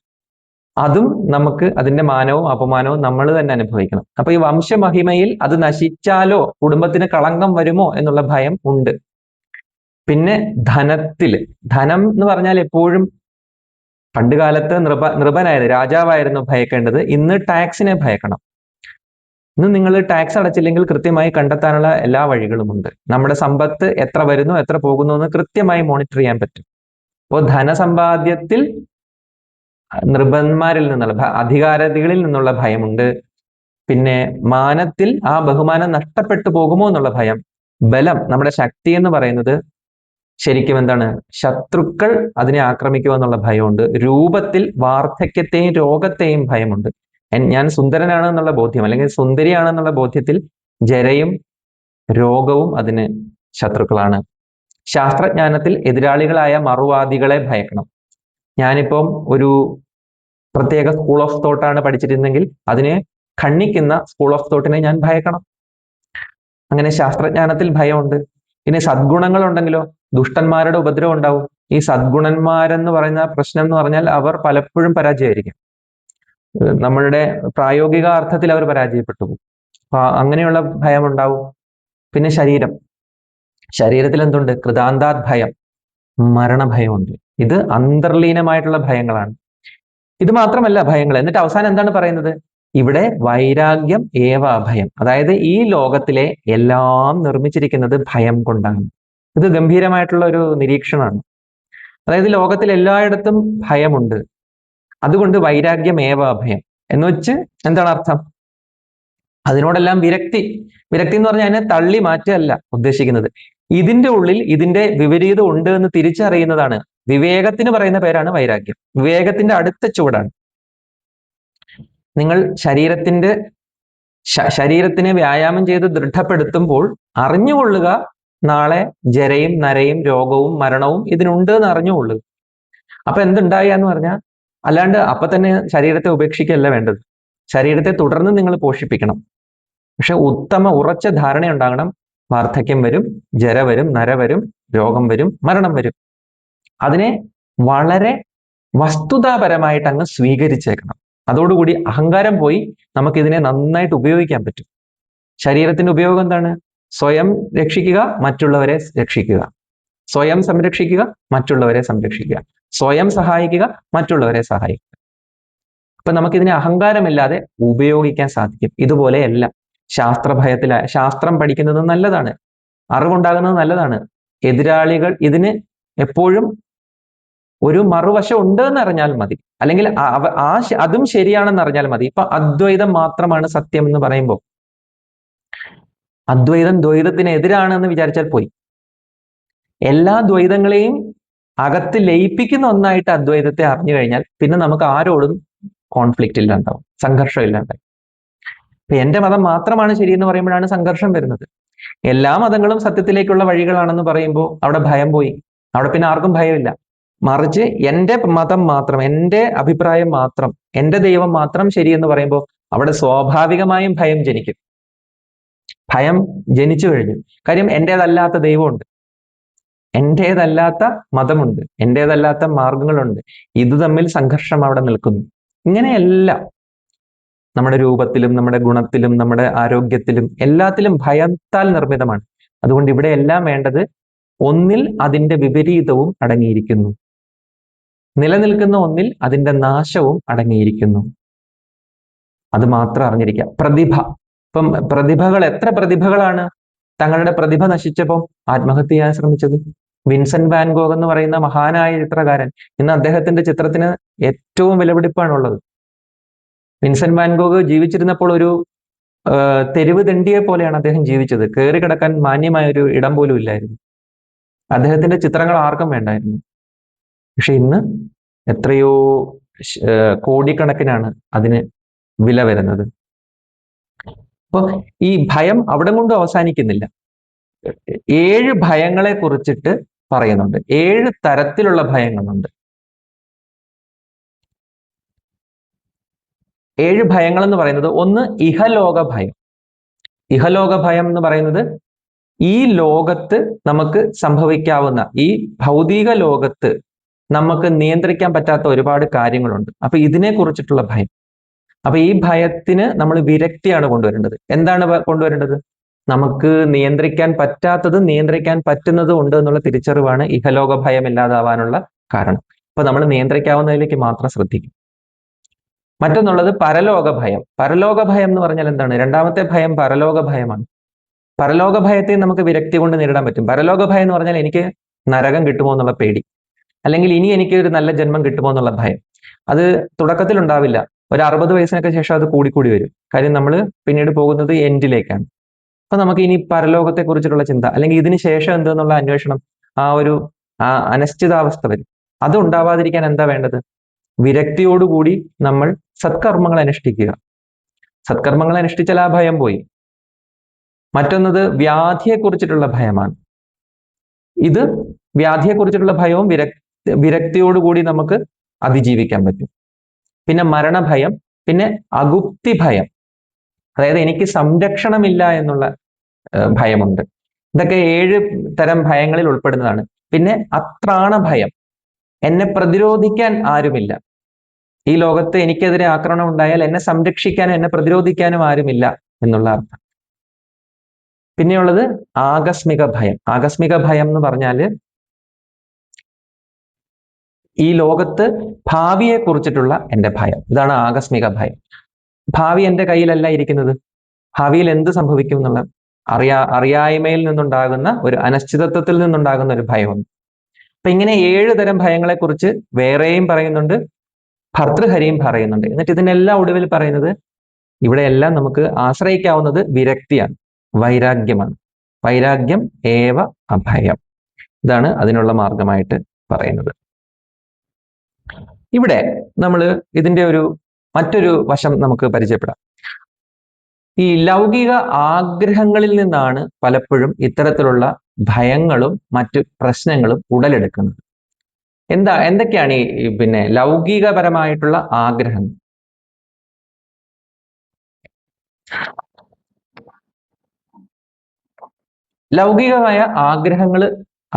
അതും നമുക്ക് അതിന്റെ മാനവും അപമാനവും നമ്മൾ തന്നെ അനുഭവിക്കണം. അപ്പൊ ഈ വംശമഹിമയിൽ അത് നശിച്ചാലോ കുടുംബത്തിന് കളങ്കം വരുമോ എന്നുള്ള ഭയം ഉണ്ട്. പിന്നെ ധനം എന്ന് പറഞ്ഞാൽ എപ്പോഴും പണ്ട് കാലത്ത് നൃപനായിരുന്നു, രാജാവായിരുന്നു ഭയക്കേണ്ടത്. ഇന്ന് ടാക്സിനെ ഭയക്കണം. ഇന്ന് നിങ്ങൾ ടാക്സ് അടച്ചില്ലെങ്കിൽ കൃത്യമായി കണ്ടെത്താനുള്ള എല്ലാ വഴികളുമുണ്ട്. നമ്മുടെ സമ്പത്ത് എത്ര വരുന്നു എത്ര പോകുന്നു എന്ന് കൃത്യമായി മോണിറ്റർ ചെയ്യാൻ പറ്റും. അപ്പോൾ ധനസമ്പാദ്യത്തിൽ നൃപന്മാരിൽ നിന്നുള്ള അധികാരികളിൽ നിന്നുള്ള ഭയമുണ്ട്. പിന്നെ മാനത്തിൽ ആ ബഹുമാനം നഷ്ടപ്പെട്ടു പോകുമോ എന്നുള്ള ഭയം. ബലം, നമ്മുടെ ശക്തി എന്ന് പറയുന്നത് ശരിക്കും എന്താണ്? ശത്രുക്കൾ അതിനെ ആക്രമിക്കുക എന്നുള്ള ഭയമുണ്ട്. രൂപത്തിൽ വാർദ്ധക്യത്തെയും രോഗത്തെയും ഭയമുണ്ട്. ഞാൻ സുന്ദരനാണ് എന്നുള്ള ബോധ്യം, അല്ലെങ്കിൽ സുന്ദരിയാണെന്നുള്ള ബോധ്യത്തിൽ ജരയും രോഗവും അതിന് ശത്രുക്കളാണ്. ശാസ്ത്രജ്ഞാനത്തിൽ എതിരാളികളായ മറുവാദികളെ ഭയക്കണം. ഞാനിപ്പം ഒരു പ്രത്യേക സ്കൂൾ ഓഫ് തോട്ടാണ് പഠിച്ചിരുന്നെങ്കിൽ അതിനെ ഖണ്ഡിക്കുന്ന സ്കൂൾ ഓഫ് തോട്ടിനെ ഞാൻ ഭയക്കണം. അങ്ങനെ ശാസ്ത്രജ്ഞാനത്തിൽ ഭയമുണ്ട്. പിന്നെ സദ്ഗുണങ്ങൾ ഉണ്ടെങ്കിലോ ദുഷ്ടന്മാരുടെ ഉപദ്രവം ഉണ്ടാവും. ഈ സദ്ഗുണന്മാരെന്ന് പറയുന്ന പ്രശ്നം എന്ന് പറഞ്ഞാൽ അവർ പലപ്പോഴും പരാജയമായിരിക്കും. നമ്മളുടെ പ്രായോഗിക അർത്ഥത്തിൽ അവർ പരാജയപ്പെട്ടു പോകും. അപ്പൊ അങ്ങനെയുള്ള ഭയം ഉണ്ടാവും. പിന്നെ ശരീരത്തിൽ എന്തുണ്ട്? കൃതാന്താത് ഭയം, മരണഭയമുണ്ട്. ഇത് അന്തർലീനമായിട്ടുള്ള ഭയങ്ങളാണ്. ഇത് മാത്രമല്ല ഭയങ്ങൾ. എന്നിട്ട് അവസാനം എന്താണ് പറയുന്നത്? ഇവിടെ വൈരാഗ്യം ഏവ അഭയം, അതായത് ഈ ലോകത്തിലെ എല്ലാം നിർമ്മിച്ചിരിക്കുന്നത് ഭയം കൊണ്ടാണ്. ഇത് ഗംഭീരമായിട്ടുള്ള ഒരു നിരീക്ഷണമാണ്. അതായത് ലോകത്തിൽ എല്ലായിടത്തും ഭയമുണ്ട്, അതുകൊണ്ട് വൈരാഗ്യം ഏവ അഭയം എന്ന് വെച്ച് എന്താണ് അർത്ഥം? അതിനോടെല്ലാം വിരക്തി എന്ന് പറഞ്ഞാൽ അതിനെ തള്ളി മാറ്റുകയല്ല ഉദ്ദേശിക്കുന്നത്. ഇതിന്റെ ഉള്ളിൽ ഇതിന്റെ വിപരീതം ഉണ്ട് എന്ന് തിരിച്ചറിയുന്നതാണ്. വിവേകത്തിന് പറയുന്ന പേരാണ് വൈരാഗ്യം. വിവേകത്തിന്റെ അടുത്ത ചുവടാണ്. നിങ്ങൾ ശരീരത്തിനെ വ്യായാമം ചെയ്ത് ദൃഢപ്പെടുത്തുമ്പോൾ അറിഞ്ഞുകൊള്ളുക, നാളെ ജരയും നരയും രോഗവും മരണവും ഇതിനുണ്ട് എന്ന് അറിഞ്ഞുകൊള്ളുക. അപ്പൊ എന്തുണ്ടായി എന്ന് പറഞ്ഞാൽ, അല്ലാണ്ട് അപ്പൊ തന്നെ ശരീരത്തെ ഉപേക്ഷിക്കുകയല്ല വേണ്ടത്. ശരീരത്തെ തുടർന്ന് നിങ്ങൾ പോഷിപ്പിക്കണം. പക്ഷെ ഉറച്ച ധാരണ ഉണ്ടാകണം. വാർദ്ധക്യം വരും, ജര വരും, നര വരും, രോഗം വരും, മരണം വരും. അതിനെ വളരെ വസ്തുതാപരമായിട്ട് അങ്ങ് സ്വീകരിച്ചേക്കണം. അതോടുകൂടി അഹങ്കാരം പോയി നമുക്കിതിനെ നന്നായിട്ട് ഉപയോഗിക്കാൻ പറ്റും. ശരീരത്തിന്റെ ഉപയോഗം എന്താണ്? സ്വയം രക്ഷിക്കുക, മറ്റുള്ളവരെ രക്ഷിക്കുക. സ്വയം സംരക്ഷിക്കുക, മറ്റുള്ളവരെ സംരക്ഷിക്കുക. സ്വയം സഹായിക്കുക, മറ്റുള്ളവരെ സഹായിക്കുക. അപ്പൊ നമുക്കിതിനെ അഹങ്കാരമില്ലാതെ ഉപയോഗിക്കാൻ സാധിക്കും. ഇതുപോലെയല്ല ശാസ്ത്രം പഠിക്കുന്നത് നല്ലതാണ്, അറിവുണ്ടാകുന്നത് നല്ലതാണ്. എതിരാളികൾ ഇതിന് എപ്പോഴും ഒരു മറുവശം ഉണ്ട് എന്ന് അറിഞ്ഞാൽ മതി, അല്ലെങ്കിൽ അതും ശരിയാണെന്ന് അറിഞ്ഞാൽ മതി. ഇപ്പൊ അദ്വൈതം മാത്രമാണ് സത്യം എന്ന് പറയുമ്പോൾ അദ്വൈതം ദ്വൈതത്തിന് എതിരാണെന്ന് വിചാരിച്ചാൽ പോയി. എല്ലാ ദ്വൈതങ്ങളെയും അകത്ത് ലയിപ്പിക്കുന്ന ഒന്നായിട്ട് അദ്വൈതത്തെ അറിഞ്ഞു കഴിഞ്ഞാൽ പിന്നെ നമുക്ക് ആരോടും കോൺഫ്ലിക്റ്റ് ഇല്ലാണ്ടാവും, സംഘർഷം ഇല്ലാണ്ടാവും. ഇപ്പൊ എന്റെ മതം മാത്രമാണ് ശരിയെന്ന് പറയുമ്പോഴാണ് സംഘർഷം വരുന്നത്. എല്ലാ മതങ്ങളും സത്യത്തിലേക്കുള്ള വഴികളാണെന്ന് പറയുമ്പോൾ അവിടെ ഭയം പോയി. അവിടെ പിന്നെ ആർക്കും ഭയമില്ല. മറിച്ച് എന്റെ മതം മാത്രം, എന്റെ അഭിപ്രായം മാത്രം, എന്റെ ദൈവം മാത്രം ശരിയെന്ന് പറയുമ്പോൾ അവിടെ സ്വാഭാവികമായും ഭയം ജനിക്കും. ഭയം ജനിച്ചു കഴിഞ്ഞു. കാര്യം എന്റേതല്ലാത്ത ദൈവമുണ്ട്, എന്റേതല്ലാത്ത മതമുണ്ട്, എന്റേതല്ലാത്ത മാർഗങ്ങളുണ്ട്. ഇത് തമ്മിൽ സംഘർഷം അവിടെ നിൽക്കുന്നു. ഇങ്ങനെയല്ല നമ്മുടെ രൂപത്തിലും നമ്മുടെ ഗുണത്തിലും നമ്മുടെ ആരോഗ്യത്തിലും എല്ലാത്തിലും ഭയത്താൽ നിർമ്മിതമാണ്. അതുകൊണ്ട് ഇവിടെ എല്ലാം വേണ്ടത് ഒന്നിൽ അതിന്റെ വിപരീതവും അടങ്ങിയിരിക്കുന്നു, നിലനിൽക്കുന്ന ഒന്നിൽ അതിന്റെ നാശവും അടങ്ങിയിരിക്കുന്നു. അത് മാത്രം അറിഞ്ഞിരിക്കുക. ഇപ്പം എത്ര പ്രതിഭകളാണ് തങ്ങളുടെ പ്രതിഭ നശിച്ചപ്പോൾ ആത്മഹത്യ ചെയ്യാൻ ശ്രമിച്ചത്? വിൻസെന്റ് വാൻ ഗോഗ് എന്ന് പറയുന്ന മഹാനായ ചിത്രകാരൻ, ഇന്ന് അദ്ദേഹത്തിന്റെ ചിത്രത്തിന് ഏറ്റവും വിലപിടിപ്പാണുള്ളത്. വിൻസെന്റ് വാൻ ഗോഗ് ജീവിച്ചിരുന്നപ്പോൾ ഒരു തെരുവ് തെണ്ടിയെ പോലെയാണ് അദ്ദേഹം ജീവിച്ചത്. കയറി കിടക്കാൻ മാന്യമായ ഒരു ഇടം പോലും ഇല്ലായിരുന്നു. അദ്ദേഹത്തിന്റെ ചിത്രങ്ങൾ ആർക്കും വേണ്ടായിരുന്നു. പക്ഷെ ഇന്ന് എത്രയോ കോടിക്കണക്കിനാണ് അതിന് വില വരുന്നത്. അപ്പൊ ഈ ഭയം അവിടെ കൊണ്ട് അവസാനിക്കുന്നില്ല. 7 ഭയങ്ങളെ കുറിച്ചിട്ട് പറയുന്നുണ്ട്. 7 തരത്തിലുള്ള ഭയങ്ങളുണ്ട്. 7 ഭയങ്ങൾ എന്ന് പറയുന്നത്, ഒന്ന് ഇഹലോക ഭയം. ഇഹലോക ഭയം എന്ന് പറയുന്നത് ഈ ലോകത്ത് നമുക്ക് സംഭവിക്കാവുന്ന, ഈ ഭൗതിക ലോകത്ത് നമുക്ക് നിയന്ത്രിക്കാൻ പറ്റാത്ത ഒരുപാട് കാര്യങ്ങളുണ്ട്. അപ്പൊ ഇതിനെ കുറിച്ചിട്ടുള്ള ഭയം. അപ്പൊ ഈ ഭയത്തിന് നമ്മൾ വിരക്തിയാണ് കൊണ്ടുവരേണ്ടത്. എന്താണ് കൊണ്ടുവരേണ്ടത്? നമുക്ക് നിയന്ത്രിക്കാൻ പറ്റാത്തത് നിയന്ത്രിക്കാൻ പറ്റുന്നതും ഉണ്ട് എന്നുള്ള തിരിച്ചറിവാണ് ഇഹലോക ഭയം ഇല്ലാതാവാനുള്ള കാരണം. അപ്പൊ നമ്മൾ നിയന്ത്രിക്കാവുന്നതിലേക്ക് മാത്രം ശ്രദ്ധിക്കും. മറ്റൊന്നുള്ളത് പരലോക ഭയം. പരലോക ഭയം എന്ന് പറഞ്ഞാൽ എന്താണ്? രണ്ടാമത്തെ ഭയം പരലോക ഭയമാണ്. പരലോക ഭയത്തെ നമുക്ക് വിരക്തി കൊണ്ട് നേരിടാൻ പറ്റും. പരലോക ഭയം എന്ന് പറഞ്ഞാൽ എനിക്ക് നരകം കിട്ടുമോ എന്നുള്ള പേടി, അല്ലെങ്കിൽ ഇനി എനിക്ക് ഒരു നല്ല ജന്മം കിട്ടുമോ എന്നുള്ള ഭയം. അത് തുടക്കത്തിൽ ഉണ്ടാവില്ല, ഒരു 60 വയസ്സിനൊക്കെ ശേഷം അത് കൂടിക്കൂടി വരും. കാര്യം നമ്മൾ പിന്നീട് പോകുന്നത് എൻഡിലേക്കാണ്. അപ്പൊ നമുക്ക് ഇനി പരലോകത്തെ കുറിച്ചിട്ടുള്ള ചിന്ത, അല്ലെങ്കിൽ ഇതിന് ശേഷം എന്തെന്നുള്ള അന്വേഷണം, ആ ഒരു അനിശ്ചിതാവസ്ഥ വരും. അത് ഉണ്ടാവാതിരിക്കാൻ എന്താ വേണ്ടത്? വിരക്തിയോടുകൂടി നമ്മൾ സത്കർമ്മങ്ങൾ അനുഷ്ഠിക്കുക. സത്കർമ്മങ്ങൾ അനുഷ്ഠിച്ചാൽ ആ ഭയം പോയി. മറ്റൊന്നത് വ്യാധിയെ കുറിച്ചിട്ടുള്ള ഭയമാണ്. ഇത് വ്യാധിയെ കുറിച്ചിട്ടുള്ള ഭയവും വിരക്തിയോടുകൂടി നമുക്ക് അതിജീവിക്കാൻ പറ്റും. പിന്നെ മരണഭയം, പിന്നെ അഗുപ്തി ഭയം, അതായത് എനിക്ക് സംരക്ഷണമില്ല എന്നുള്ള ഭയമുണ്ട്. ഇതൊക്കെ 7 തരം ഭയങ്ങളിൽ ഉൾപ്പെടുന്നതാണ്. പിന്നെ അത്രാണ ഭയം, എന്നെ പ്രതിരോധിക്കാൻ ആരുമില്ല. ഈ ലോകത്ത് എനിക്കെതിരെ ആക്രമണം ഉണ്ടായാൽ എന്നെ സംരക്ഷിക്കാനും എന്നെ പ്രതിരോധിക്കാനും ആരുമില്ല എന്നുള്ള അർത്ഥം. പിന്നെയുള്ളത് ആകസ്മിക ഭയം. ആകസ്മിക ഭയം എന്ന് പറഞ്ഞാല് ഈ ലോകത്ത് ഭാവിയെ കുറിച്ചിട്ടുള്ള എൻ്റെ ഭയം. ഇതാണ് ആകസ്മിക ഭയം. ഭാവി എൻ്റെ കയ്യിലല്ല ഇരിക്കുന്നത്. ഭാവിയിൽ എന്ത് സംഭവിക്കും എന്നുള്ള അറിയായ്മയിൽ നിന്നുണ്ടാകുന്ന ഒരു അനിശ്ചിതത്വത്തിൽ നിന്നുണ്ടാകുന്ന ഒരു ഭയമുണ്ട്. അപ്പൊ ഇങ്ങനെ 7 തരം ഭയങ്ങളെ കുറിച്ച് വേറെയും പറയുന്നുണ്ട്, ഭർതൃഹരിയും പറയുന്നുണ്ട്. എന്നിട്ട് ഇതിനെല്ലാം ഒടുവിൽ പറയുന്നത്, ഇവിടെയെല്ലാം നമുക്ക് ആശ്രയിക്കാവുന്നത് വിരക്തിയാണ്, വൈരാഗ്യമാണ്. വൈരാഗ്യം ഏവ അഭയം. ഇതാണ് അതിനുള്ള മാർഗമായിട്ട് പറയുന്നത്. ഇവിടെ നമ്മൾ ഇതിന്റെ മറ്റൊരു വശം നമുക്ക് പരിചയപ്പെടാം. ഈ ലൗകിക ആഗ്രഹങ്ങളിൽ നിന്നാണ് പലപ്പോഴും ഇത്തരത്തിലുള്ള ഭയങ്ങളും മറ്റു പ്രശ്നങ്ങളും ഉടലെടുക്കുന്നത്. എന്തൊക്കെയാണ് ഈ ലൗകികപരമായിട്ടുള്ള ആഗ്രഹം? ലൗകികമായ ആഗ്രഹങ്ങൾ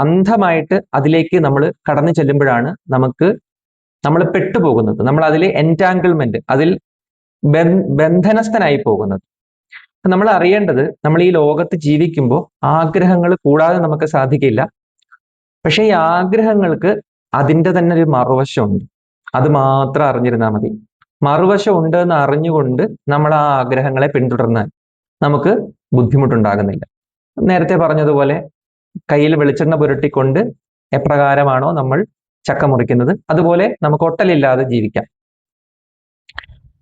അന്ധമായിട്ട് അതിലേക്ക് നമ്മൾ കടന്നു ചെല്ലുമ്പോഴാണ് നമ്മൾ പെട്ടുപോകുന്നത്. നമ്മൾ അതിൽ എൻറ്റാങ്കിൾമെന്റ്, അതിൽ ബന്ധനസ്ഥനായി പോകുന്നത്. നമ്മൾ അറിയേണ്ടത്, നമ്മൾ ഈ ലോകത്ത് ജീവിക്കുമ്പോൾ ആഗ്രഹങ്ങൾ കൂടാതെ നമുക്ക് സാധിക്കില്ല. പക്ഷെ ഈ ആഗ്രഹങ്ങൾക്ക് അതിൻ്റെ തന്നെ ഒരു മറുവശമുണ്ട്. അത് മാത്രം അറിഞ്ഞിരുന്നാൽ മതി. മറുവശം ഉണ്ട് എന്ന് അറിഞ്ഞുകൊണ്ട് നമ്മൾ ആ ആഗ്രഹങ്ങളെ പിന്തുടർന്നാൽ നമുക്ക് ബുദ്ധിമുട്ടുണ്ടാകുന്നില്ല. നേരത്തെ പറഞ്ഞതുപോലെ കയ്യിൽ വെളിച്ചെണ്ണ പുരട്ടിക്കൊണ്ട് എപ്രകാരമാണോ നമ്മൾ ചക്ക മുറിക്കുന്നത്, അതുപോലെ നമുക്ക് ഒട്ടലില്ലാതെ ജീവിക്കാം.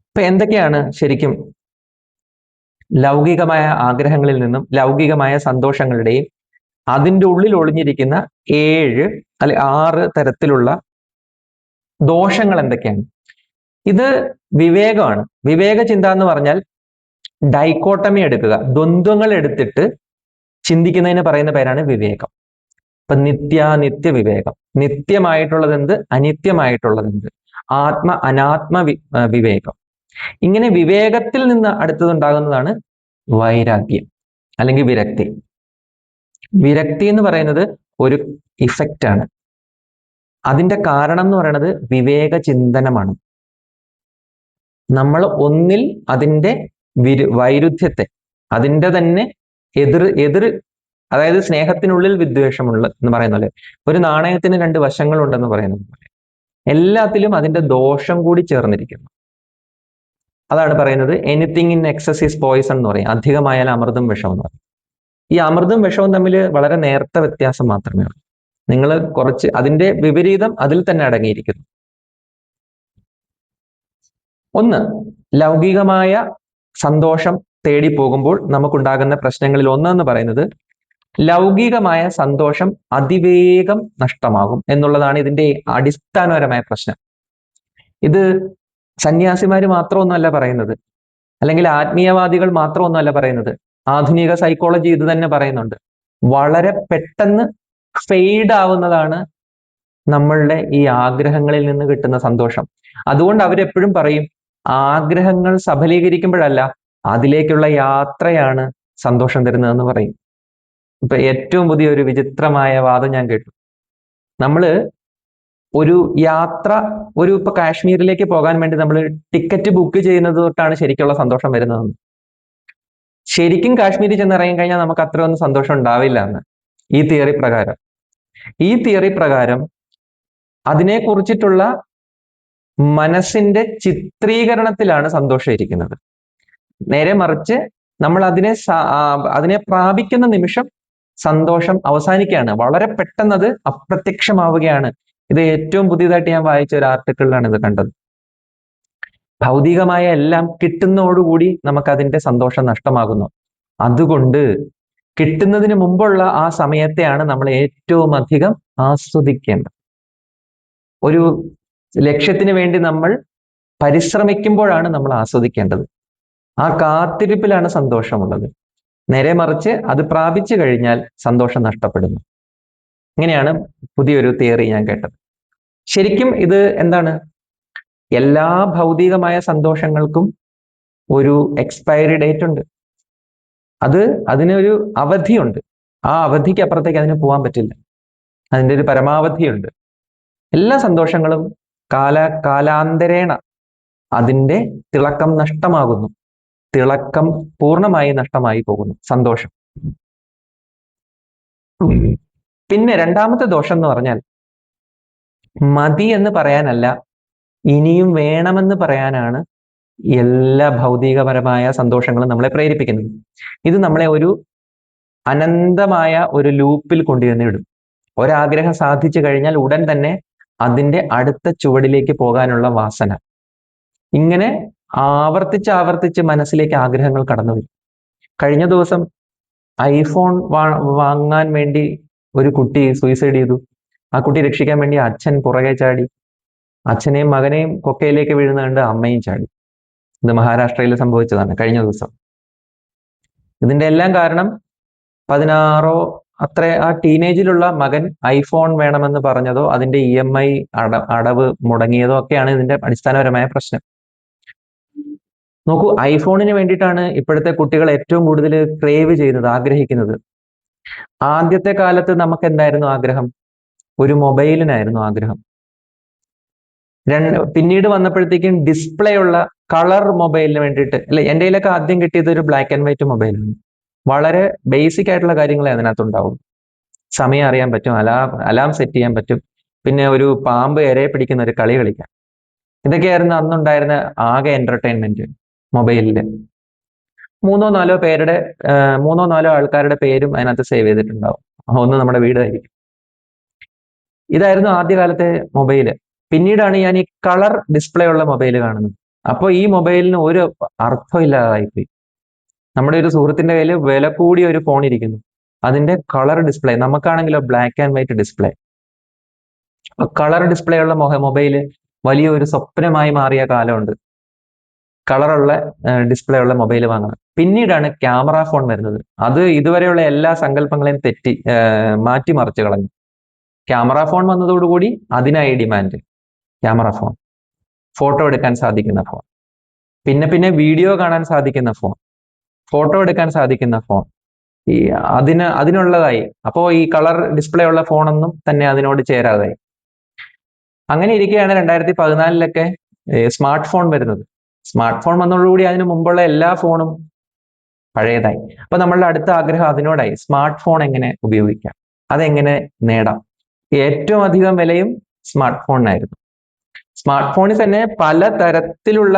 ഇപ്പൊ എന്തൊക്കെയാണ് ശരിക്കും ലൗകികമായ ആഗ്രഹങ്ങളിൽ നിന്നും ലൗകികമായ സന്തോഷങ്ങളുടെയും അതിൻ്റെ ഉള്ളിൽ ഒളിഞ്ഞിരിക്കുന്ന 6 തരത്തിലുള്ള ദോഷങ്ങൾ എന്തൊക്കെയാണ്? ഇത് വിവേകമാണ്. വിവേക ചിന്ത എന്ന് പറഞ്ഞാൽ ഡൈക്കോട്ടമി എടുക്കുക, ദ്വന്ദ്വങ്ങൾ എടുത്തിട്ട് ചിന്തിക്കുന്നതിന് പറയുന്ന പേരാണ് വിവേകം. ഇപ്പൊ നിത്യ വിവേകം, നിത്യമായിട്ടുള്ളത് എന്ത്, അനിത്യമായിട്ടുള്ളത് എന്ത്, ആത്മ അനാത്മ വിവേകം. ഇങ്ങനെ വിവേകത്തിൽ നിന്ന് അടുത്തതുണ്ടാകുന്നതാണ് വൈരാഗ്യം അല്ലെങ്കിൽ വിരക്തി. വിരക്തി എന്ന് പറയുന്നത് ഒരു ഇഫക്റ്റ് ആണ്. അതിന്റെ കാരണം എന്ന് പറയുന്നത് വിവേക ചിന്തനമാണ്. നമ്മൾ ഒന്നിൽ അതിൻ്റെ വൈരുദ്ധ്യത്തെ, അതിൻ്റെ തന്നെ എതിർ അതായത് സ്നേഹത്തിനുള്ളിൽ വിദ്വേഷമുള്ള എന്ന് പറയുന്ന പോലെ, ഒരു നാണയത്തിന് 2 വശങ്ങളുണ്ടെന്ന് പറയുന്നത് പോലെ എല്ലാത്തിലും അതിന്റെ ദോഷം കൂടി ചേർന്നിരിക്കുന്നു. അതാണ് പറയുന്നത് anything in excess is poison എന്ന് പറയും. അധികമായാൽ അമൃതും വിഷം എന്ന് പറയും. ഈ അമൃതും വിഷവും തമ്മിൽ വളരെ നേർത്ത വ്യത്യാസം മാത്രമേ ഉള്ളൂ. നിങ്ങൾ കുറച്ച് അതിന്റെ വിപരീതം അതിൽ തന്നെ അടങ്ങിയിരിക്കുന്നു. ഒന്ന്, ലൗകികമായ സന്തോഷം തേടി പോകുമ്പോൾ നമുക്കുണ്ടാകുന്ന പ്രശ്നങ്ങളിൽ ഒന്നെന്ന് പറയുന്നത് ലൗകികമായ സന്തോഷം അതിവേഗം നഷ്ടമാകും എന്നുള്ളതാണ് ഇതിന്റെ അടിസ്ഥാനപരമായ പ്രശ്നം. ഇത് സന്യാസിമാര് മാത്രമൊന്നുമല്ല പറയുന്നത്, അല്ലെങ്കിൽ ആത്മീയവാദികൾ മാത്രമൊന്നുമല്ല പറയുന്നത്. ആധുനിക സൈക്കോളജി ഇത് തന്നെ പറയുന്നുണ്ട്. വളരെ പെട്ടെന്ന് ഫെയ്ഡ് ആവുന്നതാണ് നമ്മളുടെ ഈ ആഗ്രഹങ്ങളിൽ നിന്ന് കിട്ടുന്ന സന്തോഷം. അതുകൊണ്ട് അവരെപ്പോഴും പറയും, ആഗ്രഹങ്ങൾ സഫലീകരിക്കുമ്പോഴല്ല, അതിലേക്കുള്ള യാത്രയാണ് സന്തോഷം തരുന്നതെന്ന് പറയും. ഇപ്പൊ ഏറ്റവും പുതിയ വിചിത്രമായ വാദം ഞാൻ കേട്ടു. നമ്മള് ഒരു യാത്ര, ഇപ്പൊ കാശ്മീരിലേക്ക് പോകാൻ വേണ്ടി നമ്മൾ ടിക്കറ്റ് ബുക്ക് ചെയ്യുന്നത് തൊട്ടാണ് ശരിക്കുള്ള സന്തോഷം വരുന്നതെന്ന്. ശരിക്കും കാശ്മീരിൽ ചെന്നിറങ്ങി കഴിഞ്ഞാൽ നമുക്ക് അത്രയൊന്നും സന്തോഷം ഉണ്ടാവില്ല എന്ന് ഈ തിയറി പ്രകാരം. അതിനെക്കുറിച്ചിട്ടുള്ള മനസ്സിന്റെ ചിത്രീകരണത്തിലാണ് സന്തോഷം ഇരിക്കുന്നത്. നേരെ മറിച്ച് നമ്മൾ അതിനെ പ്രാപിക്കുന്ന നിമിഷം സന്തോഷം അവസാനിക്കുകയാണ്. വളരെ പെട്ടെന്ന് അത് അപ്രത്യക്ഷമാവുകയാണ്. ഇത് ഏറ്റവും പുതിയതായിട്ട് ഞാൻ വായിച്ച ഒരു ആർട്ടിക്കിളിലാണ് ഇത് കണ്ടത്. ഭൗതികമായ എല്ലാം കിട്ടുന്നതോടുകൂടി നമുക്ക് അതിന്റെ സന്തോഷം നഷ്ടമാകുന്നു. അതുകൊണ്ട് കിട്ടുന്നതിന് മുമ്പുള്ള ആ സമയത്തെയാണ് നമ്മൾ ഏറ്റവും അധികം ആസ്വദിക്കേണ്ടത്. ഒരു ലക്ഷ്യത്തിന് വേണ്ടി നമ്മൾ പരിശ്രമിക്കുമ്പോഴാണ് നമ്മൾ ആസ്വദിക്കേണ്ടത്. ആ കാത്തിരിപ്പിലാണ് സന്തോഷമുള്ളത്. നേരെ മറിച്ച് അത് പ്രാപിച്ചു കഴിഞ്ഞാൽ സന്തോഷം നഷ്ടപ്പെടുന്നു. ഇങ്ങനെയാണ് പുതിയൊരു തിയറി ഞാൻ കേട്ടത്. ശരിക്കും ഇത് എന്താണ്? എല്ലാ ഭൗതികമായ സന്തോഷങ്ങൾക്കും ഒരു എക്സ്പയറി ഡേറ്റ് ഉണ്ട്. അതിനൊരു അവധിയുണ്ട്. ആ അവധിക്ക് അപ്പുറത്തേക്ക് അതിന് പോകാൻ പറ്റില്ല. അതിൻ്റെ ഒരു പരമാവധിയുണ്ട്. എല്ലാ സന്തോഷങ്ങളും കാലാന്തരേണ അതിൻ്റെ തിളക്കം നഷ്ടമാകുന്നു. തിളക്കം പൂർണ്ണമായി നഷ്ടമായി പോകുന്നു സന്തോഷം. പിന്നെ രണ്ടാമത്തെ ദോഷം എന്ന് പറഞ്ഞാൽ മതി എന്ന് പറയാനല്ല, ഇനിയും വേണമെന്ന് പറയാനാണ് എല്ലാ ഭൗതികപരമായ സന്തോഷങ്ങളും നമ്മളെ പ്രേരിപ്പിക്കുന്നത്. ഇത് നമ്മളെ ഒരു അനന്തമായ ഒരു ലൂപ്പിൽ കൊണ്ടുവന്ന് ഇടും. ഒരാഗ്രഹം സാധിച്ചു കഴിഞ്ഞാൽ ഉടൻ തന്നെ അതിൻ്റെ അടുത്ത ചുവടിലേക്ക് പോകാനുള്ള വാസന. ഇങ്ങനെ ആവർത്തിച്ച് മനസ്സിലേക്ക് ആഗ്രഹങ്ങൾ കടന്നു വരും. കഴിഞ്ഞ ദിവസം ഐഫോൺ വാങ്ങാൻ വേണ്ടി ഒരു കുട്ടി സൂയിസൈഡ് ചെയ്തു. ആ കുട്ടി രക്ഷിക്കാൻ വേണ്ടി അച്ഛൻ പുറകെ ചാടി. അച്ഛനെയും മകനെയും കൊക്കയിലേക്ക് വീഴുന്ന കണ്ട് അമ്മയും ചാടി. ഇത് മഹാരാഷ്ട്രയിൽ സംഭവിച്ചതാണ് കഴിഞ്ഞ ദിവസം. ഇതിന്റെ എല്ലാം കാരണം 16 അത്ര ആ ടീനേജിലുള്ള മകൻ ഐഫോൺ വേണമെന്ന് പറഞ്ഞതോ അതിന്റെ EMI അടവ് മുടങ്ങിയതോ ഒക്കെയാണ് ഇതിന്റെ അടിസ്ഥാനപരമായ പ്രശ്നം. നോക്കൂ, ഐഫോണിന് വേണ്ടിയിട്ടാണ് ഇപ്പോഴത്തെ കുട്ടികൾ ഏറ്റവും കൂടുതൽ ക്രേവ് ചെയ്യുന്നത്, ആഗ്രഹിക്കുന്നത്. ആദ്യത്തെ കാലത്ത് നമുക്ക് എന്തായിരുന്നു ആഗ്രഹം? ഒരു മൊബൈലിനായിരുന്നു ആഗ്രഹം. പിന്നീട് വന്നപ്പോഴത്തേക്കും ഡിസ്പ്ലേ ഉള്ള കളർ മൊബൈലിന് വേണ്ടിയിട്ട് അല്ലെ. എൻ്റെ കയ്യിലൊക്കെ ആദ്യം കിട്ടിയത് ഒരു ബ്ലാക്ക് ആൻഡ് വൈറ്റ് മൊബൈലാണ്. വളരെ ബേസിക് ആയിട്ടുള്ള കാര്യങ്ങളെ അതിനകത്തുണ്ടാവും. സമയം അറിയാൻ പറ്റും, അലാം സെറ്റ് ചെയ്യാൻ പറ്റും, പിന്നെ ഒരു പാമ്പ് ഇരയെ പിടിക്കുന്ന ഒരു കളി കളിക്കാം. ഇതൊക്കെയായിരുന്നു അന്നുണ്ടായിരുന്ന ആകെ എന്റർടൈൻമെന്റ് മൊബൈലില്. മൂന്നോ നാലോ ആൾക്കാരുടെ പേരും അതിനകത്ത് സേവ് ചെയ്തിട്ടുണ്ടാവും. ഒന്ന് നമ്മുടെ വീടായിരിക്കും. ഇതായിരുന്നു ആദ്യകാലത്തെ മൊബൈല്. പിന്നീടാണ് ഞാൻ ഈ കളർ ഡിസ്പ്ലേ ഉള്ള മൊബൈൽ കാണുന്നത്. അപ്പോൾ ഈ മൊബൈലിന് ഒരു അർത്ഥമില്ലാതായിപ്പോയി. നമ്മുടെ ഒരു സുഹൃത്തിന്റെ കയ്യിൽ വില കൂടിയ ഒരു ഫോൺ ഇരിക്കുന്നു, അതിന്റെ കളർ ഡിസ്പ്ലേ. നമുക്കാണെങ്കിലോ black and white display. Colour display ഉള്ള മൊബൈല് വലിയൊരു സ്വപ്നമായി മാറിയ കാലമുണ്ട്. കളറുള്ള ഡിസ്പ്ലേ ഉള്ള മൊബൈൽ വാങ്ങണം. പിന്നീടാണ് ക്യാമറ ഫോൺ വരുന്നത്. അത് ഇതുവരെയുള്ള എല്ലാ സങ്കല്പങ്ങളെയും മാറ്റിമറിച്ച് കളഞ്ഞു. ക്യാമറ ഫോൺ വന്നതോടുകൂടി അതിനായി ഡിമാൻഡ്. ക്യാമറ ഫോൺ, ഫോട്ടോ എടുക്കാൻ സാധിക്കുന്ന ഫോൺ, പിന്നെ വീഡിയോ കാണാൻ സാധിക്കുന്ന ഫോൺ, ഫോട്ടോ എടുക്കാൻ സാധിക്കുന്ന ഫോൺ, അതിനുള്ളതായി. അപ്പോൾ ഈ കളർ ഡിസ്പ്ലേ ഉള്ള ഫോണൊന്നും തന്നെ അതിനോട് ചേരാതായി. അങ്ങനെ ഇരിക്കുകയാണ് 2014 സ്മാർട്ട് ഫോൺ വരുന്നത്. സ്മാർട്ട് ഫോൺ വന്നതോടുകൂടി അതിനു മുമ്പുള്ള എല്ലാ ഫോണും പഴയതായി. അപ്പൊ നമ്മളുടെ അടുത്ത ആഗ്രഹം അതിനോടായി. സ്മാർട്ട് ഫോൺ എങ്ങനെ ഉപയോഗിക്കാം, അതെങ്ങനെ നേടാം. ഏറ്റവും അധികം വിലയും സ്മാർട്ട് ഫോണിനായിരുന്നു. സ്മാർട്ട് ഫോണിൽ തന്നെ പല തരത്തിലുള്ള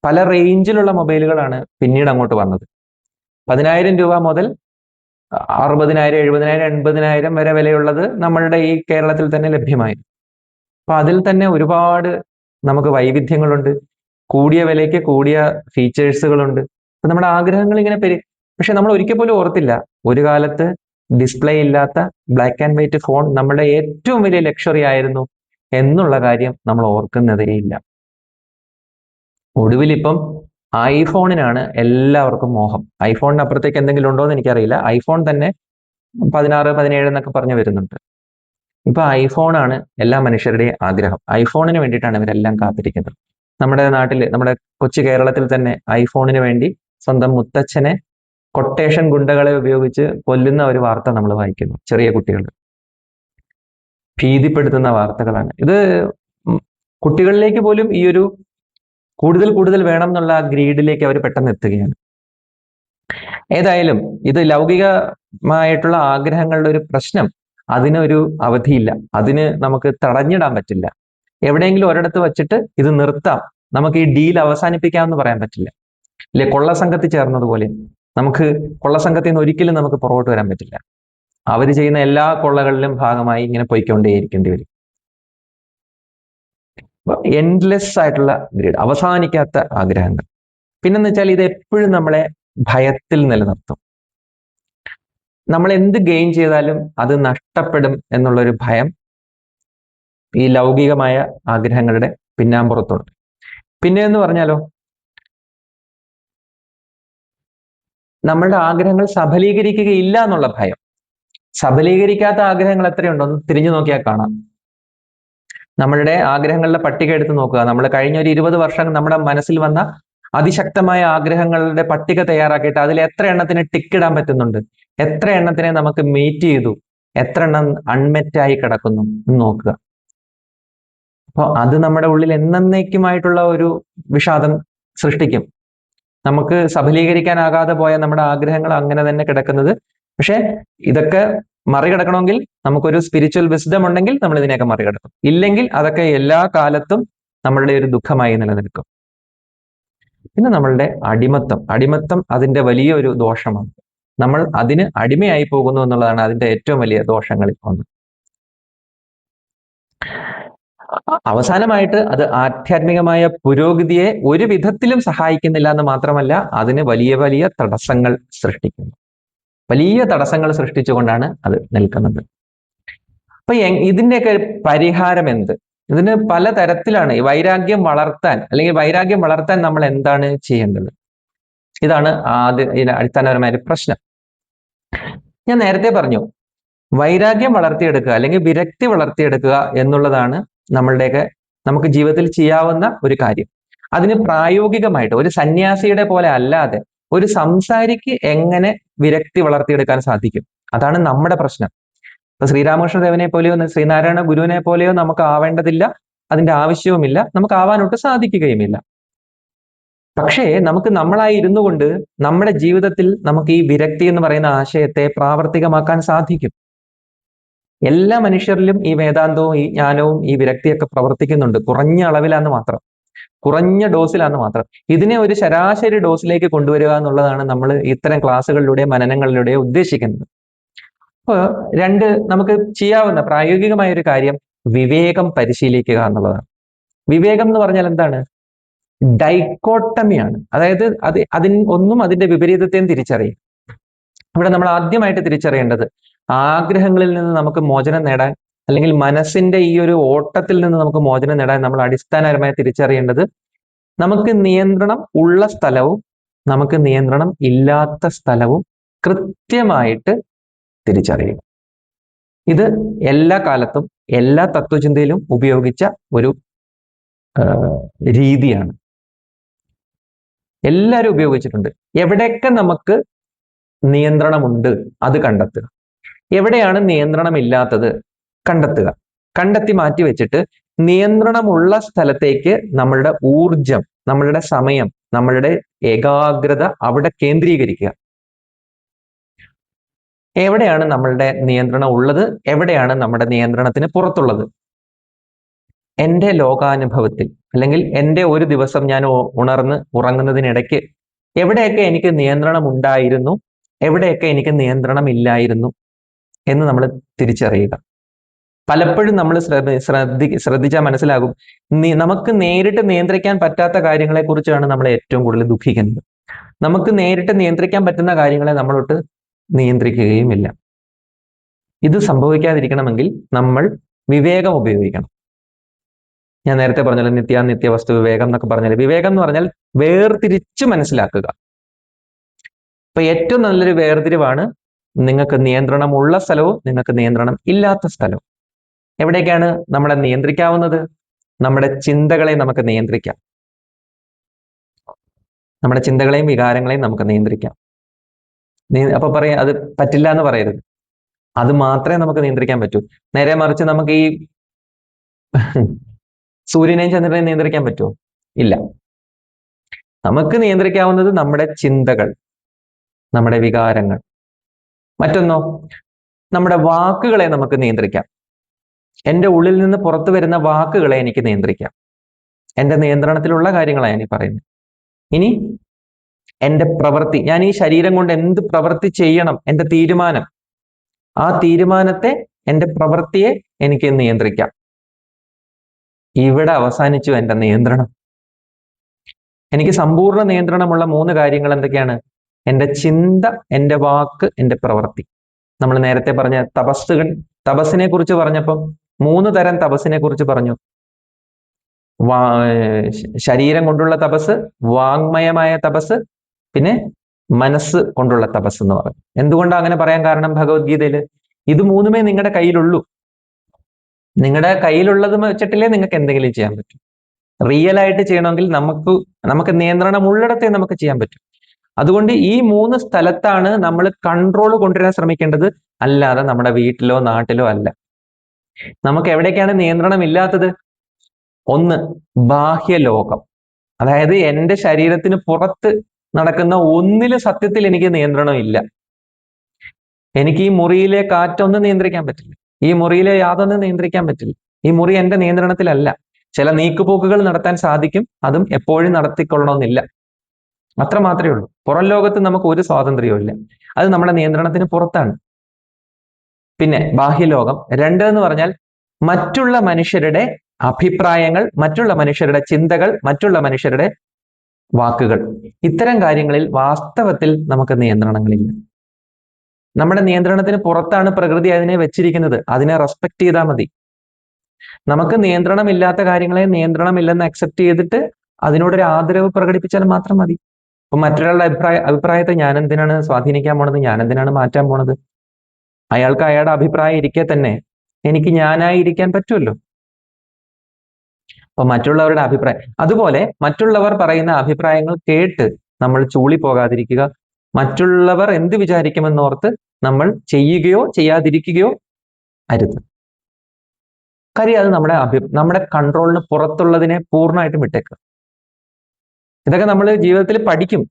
പല റേഞ്ചിലുള്ള മൊബൈലുകളാണ് പിന്നീട് അങ്ങോട്ട് വന്നത്. 10,000 രൂപ മുതൽ 60,000, 70,000, 80,000 വരെ വിലയുള്ളത് നമ്മളുടെ ഈ കേരളത്തിൽ തന്നെ ലഭ്യമായി. അപ്പൊ അതിൽ തന്നെ ഒരുപാട് നമുക്ക് വൈവിധ്യങ്ങളുണ്ട്. കൂടിയ വിലയ്ക്ക് കൂടിയ ഫീച്ചേഴ്സുകളുണ്ട്. അപ്പൊ നമ്മുടെ ആഗ്രഹങ്ങൾ ഇങ്ങനെ പക്ഷെ നമ്മൾ ഒരിക്കൽ പോലും ഓർത്തില്ല, ഒരു കാലത്ത് ഡിസ്പ്ലേ ഇല്ലാത്ത ബ്ലാക്ക് ആൻഡ് വൈറ്റ് ഫോൺ നമ്മുടെ ഏറ്റവും വലിയ ലക്ഷറി ആയിരുന്നു എന്നുള്ള കാര്യം നമ്മൾ ഓർക്കുന്നതേയില്ല. ഒടുവിൽ ഇപ്പം ഐഫോണിനാണ് എല്ലാവർക്കും മോഹം. ഐഫോണിന് അപ്പുറത്തേക്ക് എന്തെങ്കിലും ഉണ്ടോ എന്ന് എനിക്കറിയില്ല. ഐഫോൺ തന്നെ 16, 17 എന്നൊക്കെ പറഞ്ഞു വരുന്നുണ്ട്. ഇപ്പൊ ഐഫോണാണ് എല്ലാ മനുഷ്യരുടെയും ആഗ്രഹം. ഐഫോണിന് വേണ്ടിയിട്ടാണ് ഇവരെല്ലാം കാത്തിരിക്കുന്നത്. നമ്മുടെ നാട്ടില്, നമ്മുടെ കൊച്ചു കേരളത്തിൽ തന്നെ ഐഫോണിന് വേണ്ടി സ്വന്തം മുത്തച്ഛനെ കൊട്ടേഷൻ ഗുണ്ടകളെ ഉപയോഗിച്ച് കൊല്ലുന്ന ഒരു വാർത്ത നമ്മൾ വായിക്കുന്നു. ചെറിയ കുട്ടികൾ, ഭീതിപ്പെടുത്തുന്ന വാർത്തകളാണ് ഇത്. കുട്ടികളിലേക്ക് പോലും ഈ ഒരു കൂടുതൽ വേണം എന്നുള്ള ഗ്രീഡിലേക്ക് അവർ പെട്ടെന്ന് എത്തുകയാണ്. ഏതായാലും ഇത് ലൗകികമായിട്ടുള്ള ആഗ്രഹങ്ങളുടെ ഒരു പ്രശ്നം അതിനൊരു അവധിയില്ല, അതിന് നമുക്ക് തടഞ്ഞിടാൻ പറ്റില്ല. എവിടെയെങ്കിലും ഒരിടത്ത് വെച്ചിട്ട് ഇത് നിർത്താം, നമുക്ക് ഈ ഡീൽ അവസാനിപ്പിക്കാമെന്ന് പറയാൻ പറ്റില്ല. ഇല്ലേ, കൊള്ളസംഘത്തിൽ ചേർന്നതുപോലെ നമുക്ക് കൊള്ളസംഘത്തിൽ നിന്ന് ഒരിക്കലും നമുക്ക് പുറകോട്ട് വരാൻ പറ്റില്ല. അവർ ചെയ്യുന്ന എല്ലാ കൊള്ളകളിലും ഭാഗമായി ഇങ്ങനെ പോയിക്കൊണ്ടേയിരിക്കേണ്ടി വരും. എൻഡ്ലെസ് ആയിട്ടുള്ള ഗ്രീഡ്, അവസാനിക്കാത്ത ആഗ്രഹങ്ങൾ. പിന്നെന്ന് വെച്ചാൽ ഇത് എപ്പോഴും നമ്മളെ ഭയത്തിൽ നിലനിർത്തും. നമ്മൾ എന്ത് ഗെയിൻ ചെയ്താലും അത് നഷ്ടപ്പെടും എന്നുള്ളൊരു ഭയം ഈ ലൗകികമായ ആഗ്രഹങ്ങളുടെ പിന്നാമ്പുറത്തുണ്ട്. പിന്നെ എന്ന് പറഞ്ഞാലോ, നമ്മളുടെ ആഗ്രഹങ്ങൾ സഫലീകരിക്കുകയില്ല എന്നുള്ള ഭയം. സഫലീകരിക്കാത്ത ആഗ്രഹങ്ങൾ എത്രയുണ്ടോന്ന് തിരിഞ്ഞു നോക്കിയാൽ കാണാം. നമ്മളുടെ ആഗ്രഹങ്ങളുടെ പട്ടിക എടുത്ത് നോക്കുക. നമ്മൾ കഴിഞ്ഞ ഒരു 20 വർഷം നമ്മുടെ മനസ്സിൽ വന്ന അതിശക്തമായ ആഗ്രഹങ്ങളുടെ പട്ടിക തയ്യാറാക്കിയിട്ട് അതിൽ എത്ര എണ്ണത്തിന് ടിക്ക് ഇടാൻ പറ്റുന്നുണ്ട്, എത്ര എണ്ണത്തിനെ നമുക്ക് മീറ്റ് ചെയ്തു, എത്ര എണ്ണം അൺമെറ്റായി കിടക്കുന്നു എന്ന് നോക്കുക. അപ്പോൾ അത് നമ്മുടെ ഉള്ളിൽ എന്നേക്കുമായിട്ടുള്ള ഒരു വിഷാദം സൃഷ്ടിക്കും. നമുക്ക് സഫലീകരിക്കാനാകാതെ പോയ നമ്മുടെ ആഗ്രഹങ്ങൾ അങ്ങനെ തന്നെ കിടക്കുന്നത്. പക്ഷെ ഇതൊക്കെ മറികടക്കണമെങ്കിൽ നമുക്കൊരു സ്പിരിച്വൽ വിസ്ഡം ഉണ്ടെങ്കിൽ നമ്മൾ ഇതിനെയൊക്കെ മറികടക്കും. ഇല്ലെങ്കിൽ അതൊക്കെ എല്ലാ കാലത്തും നമ്മളുടെ ഒരു ദുഃഖമായി നിലനിൽക്കും. പിന്നെ നമ്മളുടെ അടിമത്തം അതിന്റെ വലിയൊരു ദോഷമാണ്. നമ്മൾ അതിന് അടിമയായി പോകുന്നു എന്നുള്ളതാണ് അതിന്റെ ഏറ്റവും വലിയ ദോഷങ്ങളിൽ ഒന്ന്. അവസാനമായിട്ട് അത് ആധ്യാത്മികമായ പുരോഗതിയെ ഒരു വിധത്തിലും സഹായിക്കുന്നില്ല എന്ന് മാത്രമല്ല, അതിന് വലിയ വലിയ തടസ്സങ്ങൾ സൃഷ്ടിക്കുന്നു. വലിയ തടസ്സങ്ങൾ സൃഷ്ടിച്ചുകൊണ്ടാണ് അത് നിൽക്കുന്നത്. അപ്പൊ ഇതിന്റെയൊക്കെ പരിഹാരം എന്ത്? ഇതിന് പല തരത്തിലാണ്. ഈ വൈരാഗ്യം വളർത്താൻ നമ്മൾ എന്താണ് ചെയ്യേണ്ടത്? ഇതാണ് അടിസ്ഥാനപരമായ പ്രശ്നം. ഞാൻ നേരത്തെ പറഞ്ഞു, വൈരാഗ്യം വളർത്തിയെടുക്കുക അല്ലെങ്കിൽ വിരക്തി വളർത്തിയെടുക്കുക എന്നുള്ളതാണ് നമുക്ക് ജീവിതത്തിൽ ചെയ്യാവുന്ന ഒരു കാര്യം. അതിന് പ്രായോഗികമായിട്ട് ഒരു സന്യാസിയുടെ പോലെ അല്ലാതെ ഒരു സംസാരിക്ക് എങ്ങനെ വിരക്തി വളർത്തിയെടുക്കാൻ സാധിക്കും? അതാണ് നമ്മുടെ പ്രശ്നം. ഇപ്പൊ ശ്രീരാമകൃഷ്ണ ദേവനെ പോലെയോ ശ്രീനാരായണ ഗുരുവിനെ പോലെയോ നമുക്ക് ആവേണ്ടതില്ല, അതിന്റെ ആവശ്യവുമില്ല, നമുക്ക് ആവാനൊട്ട് സാധിക്കുകയുമില്ല. പക്ഷേ നമുക്ക് നമ്മളായി ഇരുന്നു കൊണ്ട് നമ്മുടെ ജീവിതത്തിൽ നമുക്ക് ഈ വിരക്തി എന്ന് പറയുന്ന ആശയത്തെ പ്രാവർത്തികമാക്കാൻ സാധിക്കും. എല്ലാ മനുഷ്യരിലും ഈ വേദാന്തവും ഈ ജ്ഞാനവും ഈ വിരക്തിയൊക്കെ പ്രവർത്തിക്കുന്നുണ്ട്, കുറഞ്ഞ അളവിലാന്ന് മാത്രം, കുറഞ്ഞ ഡോസിലാന്ന് മാത്രം. ഇതിനെ ഒരു ശരാശരി ഡോസിലേക്ക് കൊണ്ടുവരിക എന്നുള്ളതാണ് നമ്മൾ ഇത്തരം ക്ലാസ്സുകളിലൂടെ മനനങ്ങളിലൂടെ ഉദ്ദേശിക്കുന്നത്. അപ്പോൾ നമുക്ക് ചെയ്യാവുന്ന പ്രായോഗികമായ ഒരു കാര്യം വിവേകം പരിശീലിക്കുക എന്നുള്ളതാണ്. വിവേകം എന്ന് പറഞ്ഞാൽ എന്താണ്? ഡൈക്കോട്ടമിയാണ്. അതായത് അതിന്റെ വിപരീതത്തെയും തിരിച്ചറിയും. ഇവിടെ നമ്മൾ ആദ്യമായിട്ട് തിരിച്ചറിയേണ്ടത്, ആഗ്രഹങ്ങളിൽ നിന്ന് നമുക്ക് മോചനം നേടാൻ, അല്ലെങ്കിൽ മനസ്സിന്റെ ഈ ഒരു ഓട്ടത്തിൽ നിന്ന് നമുക്ക് മോചനം നേടാൻ നമ്മൾ അടിസ്ഥാനപരമായി തിരിച്ചറിയേണ്ടത്, നമുക്ക് നിയന്ത്രണം ഉള്ള സ്ഥലവും നമുക്ക് നിയന്ത്രണം ഇല്ലാത്ത സ്ഥലവും കൃത്യമായിട്ട് തിരിച്ചറിയുക. ഇത് എല്ലാ കാലത്തും എല്ലാ തത്വചിന്തയിലും ഉപയോഗിച്ച ഒരു രീതിയാണ്. എല്ലാവരും ഉപയോഗിച്ചിട്ടുണ്ട്. എവിടെയൊക്കെ നമുക്ക് നിയന്ത്രണമുണ്ട് അത് കണ്ടെത്തുക, എവിടെയാണ് നിയന്ത്രണമില്ലാത്തത് കണ്ടെത്തുക, കണ്ടെത്തി മാറ്റി വെച്ചിട്ട് നിയന്ത്രണമുള്ള സ്ഥലത്തേക്ക് നമ്മളുടെ ഊർജം, നമ്മളുടെ സമയം, നമ്മളുടെ ഏകാഗ്രത അവിടെ കേന്ദ്രീകരിക്കുക. എവിടെയാണ് നമ്മളുടെ നിയന്ത്രണം ഉള്ളത്, എവിടെയാണ് നമ്മുടെ നിയന്ത്രണത്തിന് പുറത്തുള്ളത്? എൻ്റെ ലോകാനുഭവത്തിൽ അല്ലെങ്കിൽ എൻ്റെ ഒരു ദിവസം ഞാൻ ഉറങ്ങുന്നതിനിടയ്ക്ക് എവിടെയൊക്കെ എനിക്ക് നിയന്ത്രണം ഉണ്ടായിരുന്നു, എവിടെയൊക്കെ എനിക്ക് നിയന്ത്രണം ഇല്ലായിരുന്നു എന്ന് നമ്മൾ തിരിച്ചറിയുക. പലപ്പോഴും നമ്മൾ ശ്രദ്ധിച്ചാൽ മനസ്സിലാകും, നമുക്ക് നേരിട്ട് നിയന്ത്രിക്കാൻ പറ്റാത്ത കാര്യങ്ങളെ കുറിച്ചാണ് നമ്മൾ ഏറ്റവും കൂടുതൽ ദുഃഖിക്കുന്നത്. നമുക്ക് നേരിട്ട് നിയന്ത്രിക്കാൻ പറ്റുന്ന കാര്യങ്ങളെ നമ്മളൊട്ട് നിയന്ത്രിക്കുകയുമില്ല. ഇത് സംഭവിക്കാതിരിക്കണമെങ്കിൽ നമ്മൾ വിവേകം ഉപയോഗിക്കണം. ഞാൻ നേരത്തെ പറഞ്ഞല്ലോ, നിത്യാനിത്യ വസ്തു വിവേകം എന്നൊക്കെ പറഞ്ഞാൽ, വിവേകം എന്ന് പറഞ്ഞാൽ വേർതിരിച്ച് മനസ്സിലാക്കുക. അപ്പൊ ഏറ്റവും നല്ലൊരു വേർതിരിവാണ് നിങ്ങൾക്ക് നിയന്ത്രണമുള്ള സ്ഥലവും നിങ്ങൾക്ക് നിയന്ത്രണം ഇല്ലാത്ത സ്ഥലവും. എവിടേക്കാണ് നമ്മളെ നിയന്ത്രിക്കാവുന്നത്? നമ്മുടെ ചിന്തകളെ നമുക്ക് നിയന്ത്രിക്കാം. നമ്മുടെ ചിന്തകളെയും വികാരങ്ങളെയും നമുക്ക് നിയന്ത്രിക്കാം. അപ്പൊ പറയാം അത് പറ്റില്ല എന്ന് പറയരുത്. അത് മാത്രമേ നമുക്ക് നിയന്ത്രിക്കാൻ പറ്റൂ. നേരെ മറിച്ച് നമുക്ക് ഈ സൂര്യനെയും ചന്ദ്രനെയും നിയന്ത്രിക്കാൻ പറ്റുമോ? ഇല്ല. നമുക്ക് നിയന്ത്രിക്കാവുന്നത് നമ്മുടെ ചിന്തകൾ, നമ്മുടെ വികാരങ്ങൾ. മറ്റൊന്നോ, നമ്മുടെ വാക്കുകളെ നമുക്ക് നിയന്ത്രിക്കാം. എൻ്റെ ഉള്ളിൽ നിന്ന് പുറത്തു വരുന്ന വാക്കുകളെ എനിക്ക് നിയന്ത്രിക്കാം. എൻ്റെ നിയന്ത്രണത്തിലുള്ള കാര്യങ്ങളാണ് ഞാൻ പറയുന്നത്. ഇനി എൻ്റെ പ്രവൃത്തി, ഞാൻ ഈ ശരീരം കൊണ്ട് എന്ത് പ്രവൃത്തി ചെയ്യണം, എൻ്റെ തീരുമാനം, ആ തീരുമാനത്തെ, എൻ്റെ പ്രവൃത്തിയെ എനിക്ക് നിയന്ത്രിക്കാം. ഇവിടെ അവസാനിച്ചു എൻ്റെ നിയന്ത്രണം. എനിക്ക് സമ്പൂർണ്ണ നിയന്ത്രണമുള്ള 3 കാര്യങ്ങൾ എന്തൊക്കെയാണ്? എൻ്റെ ചിന്ത, എൻ്റെ വാക്ക്, എൻ്റെ പ്രവൃത്തി. നമ്മൾ നേരത്തെ പറഞ്ഞ തപസ്സിനെ കുറിച്ച് പറഞ്ഞപ്പം 3 തരം തപസ്സിനെ കുറിച്ച് പറഞ്ഞു. ശരീരം കൊണ്ടുള്ള തപസ്, വാങ്മയമായ തപസ്, പിന്നെ മനസ്സ് കൊണ്ടുള്ള തപസ് എന്ന് പറഞ്ഞു. എന്തുകൊണ്ടാണ് അങ്ങനെ പറയാൻ കാരണം? ഭഗവത്ഗീതയിൽ ഇത് 3 നിങ്ങളുടെ കയ്യിലുള്ളൂ. നിങ്ങളുടെ കയ്യിലുള്ളത് വെച്ചിട്ടില്ലേ നിങ്ങൾക്ക് എന്തെങ്കിലും ചെയ്യാൻ പറ്റും. റിയൽ ആയിട്ട് ചെയ്യണമെങ്കിൽ നമുക്ക് നിയന്ത്രണം ഉള്ളിടത്തെ നമുക്ക് ചെയ്യാൻ പറ്റും. അതുകൊണ്ട് ഈ 3 സ്ഥലത്താണ് നമ്മൾ കൺട്രോൾ കൊണ്ടുവരാൻ ശ്രമിക്കേണ്ടത്, അല്ലാതെ നമ്മുടെ വീട്ടിലോ നാട്ടിലോ അല്ല. നമുക്ക് എവിടേക്കാണ് നിയന്ത്രണം ഇല്ലാത്തത്? ഒന്ന്, ബാഹ്യലോകം. അതായത് എൻ്റെ ശരീരത്തിന് പുറത്ത് നടക്കുന്ന ഒന്നിലും സത്യത്തിൽ എനിക്ക് നിയന്ത്രണം ഇല്ല. എനിക്ക് ഈ മുറിയിലെ കാറ്റൊന്നും നിയന്ത്രിക്കാൻ പറ്റില്ല, ഈ മുറിയിലെ യാതൊന്നും നിയന്ത്രിക്കാൻ പറ്റില്ല. ഈ മുറി എൻ്റെ നിയന്ത്രണത്തിലല്ല. ചില നീക്കുപോക്കുകൾ നടത്താൻ സാധിക്കും, അതും എപ്പോഴും നടത്തിക്കൊള്ളണമെന്നില്ല. അത്ര മാത്രമേ ഉള്ളൂ. പുറം ലോകത്ത് നമുക്ക് ഒരു സ്വാതന്ത്ര്യവും ഇല്ല, അത് നമ്മുടെ നിയന്ത്രണത്തിന് പുറത്താണ്. പിന്നെ ബാഹ്യലോകം 2 എന്ന് പറഞ്ഞാൽ മറ്റുള്ള മനുഷ്യരുടെ അഭിപ്രായങ്ങൾ, മറ്റുള്ള മനുഷ്യരുടെ ചിന്തകൾ, മറ്റുള്ള മനുഷ്യരുടെ വാക്കുകൾ. ഇത്തരം കാര്യങ്ങളിൽ വാസ്തവത്തിൽ നമുക്ക് നിയന്ത്രണങ്ങളില്ല. നമ്മുടെ നിയന്ത്രണത്തിന് പുറത്താണ് പ്രകൃതി അതിനെ വെച്ചിരിക്കുന്നത്. അതിനെ റെസ്പെക്ട് ചെയ്താൽ മതി. നമുക്ക് നിയന്ത്രണമില്ലാത്ത കാര്യങ്ങളെ നിയന്ത്രണമില്ലെന്ന് അക്സെപ്റ്റ് ചെയ്തിട്ട് അതിനോടൊരു ആദരവ് പ്രകടിപ്പിച്ചാൽ മാത്രം മതി. അപ്പൊ മറ്റൊരാളുടെ അഭിപ്രായത്തെ ഞാൻ എന്തിനാണ് സ്വാധീനിക്കാൻ പോണത്? ഞാൻ എന്തിനാണ് മാറ്റാൻ പോണത്? അയാൾക്ക് അയാളുടെ അഭിപ്രായം ഇരിക്കെ തന്നെ എനിക്ക് ഞാനായി ഇരിക്കാൻ പറ്റുമല്ലോ. അപ്പൊ മറ്റുള്ളവരുടെ അഭിപ്രായം, അതുപോലെ മറ്റുള്ളവർ പറയുന്ന അഭിപ്രായങ്ങൾ കേട്ട് നമ്മൾ ചൂളി പോകാതിരിക്കുക. മറ്റുള്ളവർ എന്ത് വിചാരിക്കുമെന്നോർത്ത് നമ്മൾ ചെയ്യുകയോ ചെയ്യാതിരിക്കുകയോ അരുത്. കാര്യം അത് നമ്മുടെ കൺട്രോളിന് പുറത്തുള്ളതിനെ പൂർണ്ണമായിട്ടും വിട്ടേക്കുക. ഇതൊക്കെ നമ്മൾ ജീവിതത്തിൽ പഠിക്കും.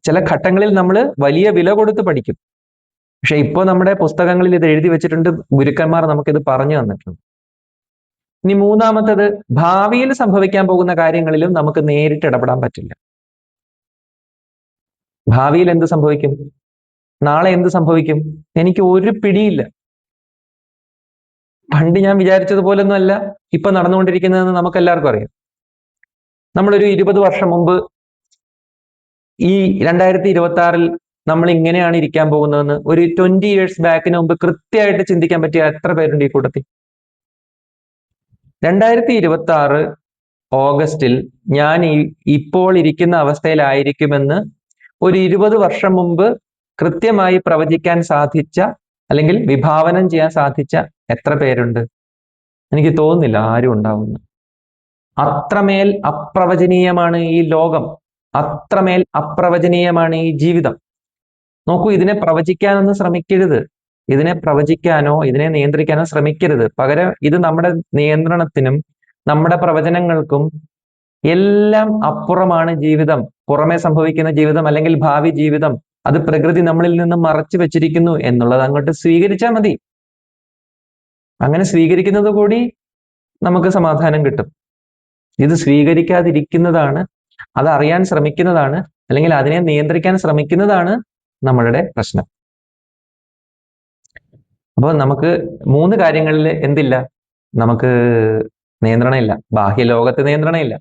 ചില ഘട്ടങ്ങളിൽ നമ്മൾ വലിയ വില കൊടുത്ത് പഠിക്കും. പക്ഷെ ഇപ്പൊ നമ്മുടെ പുസ്തകങ്ങളിൽ ഇത് എഴുതി വെച്ചിട്ടുണ്ട്, ഗുരുക്കന്മാർ നമുക്കിത് പറഞ്ഞു തന്നിട്ടുണ്ട്. ഇനി 3-മത്തേത്, ഭാവിയിൽ സംഭവിക്കാൻ പോകുന്ന കാര്യങ്ങളിലും നമുക്ക് നേരിട്ട് ഇടപെടാൻ പറ്റില്ല. ഭാവിയിൽ എന്ത് സംഭവിക്കും, നാളെ എന്ത് സംഭവിക്കും, എനിക്ക് ഒരു പിടിയില്ല. പണ്ട് ഞാൻ വിചാരിച്ചതുപോലൊന്നും അല്ല ഇപ്പൊ നടന്നുകൊണ്ടിരിക്കുന്നതെന്ന് നമുക്ക് എല്ലാവർക്കും അറിയാം. നമ്മളൊരു 20 വർഷം മുമ്പ് ഈ 2026 നമ്മൾ ഇങ്ങനെയാണ് ഇരിക്കാൻ പോകുന്നതെന്ന് ഒരു 20 years ബാക്കിന് മുമ്പ് കൃത്യമായിട്ട് ചിന്തിക്കാൻ പറ്റിയ എത്ര പേരുണ്ട് ഈ കൂട്ടത്തിൽ? 2026 ഓഗസ്റ്റിൽ ഞാൻ ഇപ്പോൾ ഇരിക്കുന്ന അവസ്ഥയിലായിരിക്കുമെന്ന് ഒരു 20 വർഷം മുമ്പ് കൃത്യമായി പ്രവചിക്കാൻ സാധിച്ച, അല്ലെങ്കിൽ വിഭാവനം ചെയ്യാൻ സാധിച്ച എത്ര പേരുണ്ട്? എനിക്ക് തോന്നുന്നില്ല ആരും ഉണ്ടാവുന്നു. അത്രമേൽ അപ്രവചനീയമാണ് ഈ ലോകം, അത്രമേൽ അപ്രവചനീയമാണ് ഈ ജീവിതം. നോക്കൂ, ഇതിനെ പ്രവചിക്കാനൊന്നും ശ്രമിക്കരുത്. ഇതിനെ പ്രവചിക്കാനോ ഇതിനെ നിയന്ത്രിക്കാനോ ശ്രമിക്കരുത്. പകരം ഇത് നമ്മുടെ നിയന്ത്രണത്തിനും നമ്മുടെ പ്രവചനങ്ങൾക്കും എല്ലാം അപ്പുറമാണ് ജീവിതം. പുറമെ സംഭവിക്കുന്ന ജീവിതം അല്ലെങ്കിൽ ഭാവി ജീവിതം, അത് പ്രകൃതി നമ്മളിൽ നിന്ന് മറച്ചു വെച്ചിരിക്കുന്നു എന്നുള്ളത് അങ്ങോട്ട് സ്വീകരിച്ചാൽ മതി. അങ്ങനെ സ്വീകരിക്കുന്നത് കൂടി നമുക്ക് സമാധാനം കിട്ടും. ഇത് സ്വീകരിക്കാതിരിക്കുന്നതാണ്, അത് അറിയാൻ ശ്രമിക്കുന്നതാണ്, അല്ലെങ്കിൽ അതിനെ നിയന്ത്രിക്കാൻ ശ്രമിക്കുന്നതാണ് നമ്മളുടെ പ്രശ്നം. അപ്പോൾ നമുക്ക് 3 കാര്യങ്ങളിൽ എന്തില്ല? നമുക്ക് നിയന്ത്രണമില്ല. ബാഹ്യലോകത്ത് നിയന്ത്രണമില്ല,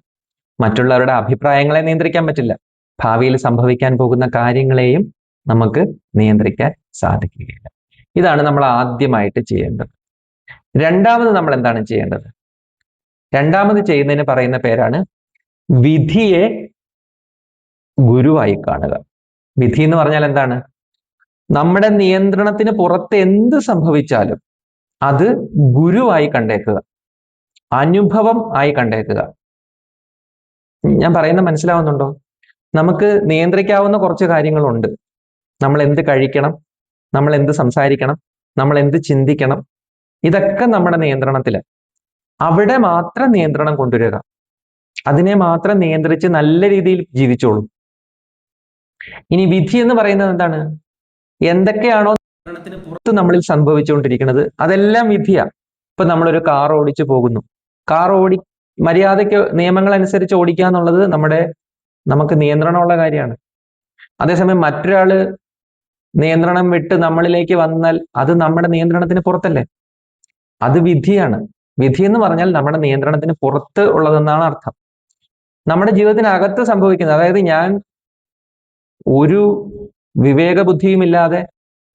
മറ്റുള്ളവരുടെ അഭിപ്രായങ്ങളെ നിയന്ത്രിക്കാൻ പറ്റില്ല, ഭാവിയിൽ സംഭവിക്കാൻ പോകുന്ന കാര്യങ്ങളെയും നമുക്ക് നിയന്ത്രിക്കാൻ സാധിക്കുകയില്ല. ഇതാണ് നമ്മൾ ആദ്യമായിട്ട് ചെയ്യേണ്ടത്. രണ്ടാമത് നമ്മൾ എന്താണ് ചെയ്യേണ്ടത്? രണ്ടാമത് ചെയ്യുന്നതിന് പറയുന്ന പേരാണ് വിധിയെ ഗുരുവായി കാണുക. വിധി എന്ന് പറഞ്ഞാൽ എന്താണ്? നമ്മുടെ നിയന്ത്രണത്തിന് പുറത്ത് എന്ത് സംഭവിച്ചാലും അത് ഗുരുവായി കണ്ടേക്കുക, അനുഭവം ആയി കണ്ടേക്കുക. ഞാൻ പറയുന്ന മനസ്സിലാവുന്നുണ്ടോ? നമുക്ക് നിയന്ത്രിക്കാവുന്ന കുറച്ച് കാര്യങ്ങളുണ്ട്. നമ്മൾ എന്ത് കഴിക്കണം, നമ്മൾ എന്ത് സംസാരിക്കണം, നമ്മൾ എന്ത് ചിന്തിക്കണം, ഇതൊക്കെ നമ്മുടെ നിയന്ത്രണത്തിലാണ്. അവിടെ മാത്രം നിയന്ത്രണം കൊണ്ടുവരിക, അതിനെ മാത്രം നിയന്ത്രിച്ച് നല്ല രീതിയിൽ ജീവിച്ചോളൂ. ഇനി വിധി എന്ന് പറയുന്നത് എന്താണ്? എന്തൊക്കെയാണോ പുറത്ത് നമ്മളിൽ സംഭവിച്ചുകൊണ്ടിരിക്കുന്നത് അതെല്ലാം വിധിയാ. ഇപ്പൊ നമ്മളൊരു കാർ ഓടിച്ചു പോകുന്നു. കാർ മര്യാദയ്ക്ക് നിയമങ്ങൾ അനുസരിച്ച് ഓടിക്കുക എന്നുള്ളത് നമുക്ക് നിയന്ത്രണമുള്ള കാര്യമാണ്. അതേസമയം മറ്റൊരാള് നിയന്ത്രണം വിട്ട് നമ്മളിലേക്ക് വന്നാൽ അത് നമ്മുടെ നിയന്ത്രണത്തിന് പുറത്തല്ലേ? അത് വിധിയാണ്. വിധി എന്ന് പറഞ്ഞാൽ നമ്മുടെ നിയന്ത്രണത്തിന് പുറത്ത് ഉള്ളതെന്നാണ് അർത്ഥം. നമ്മുടെ ജീവിതത്തിനകത്ത് സംഭവിക്കുന്നത്, അതായത് ഞാൻ ഒരു വിവേക ബുദ്ധിയുമില്ലാതെ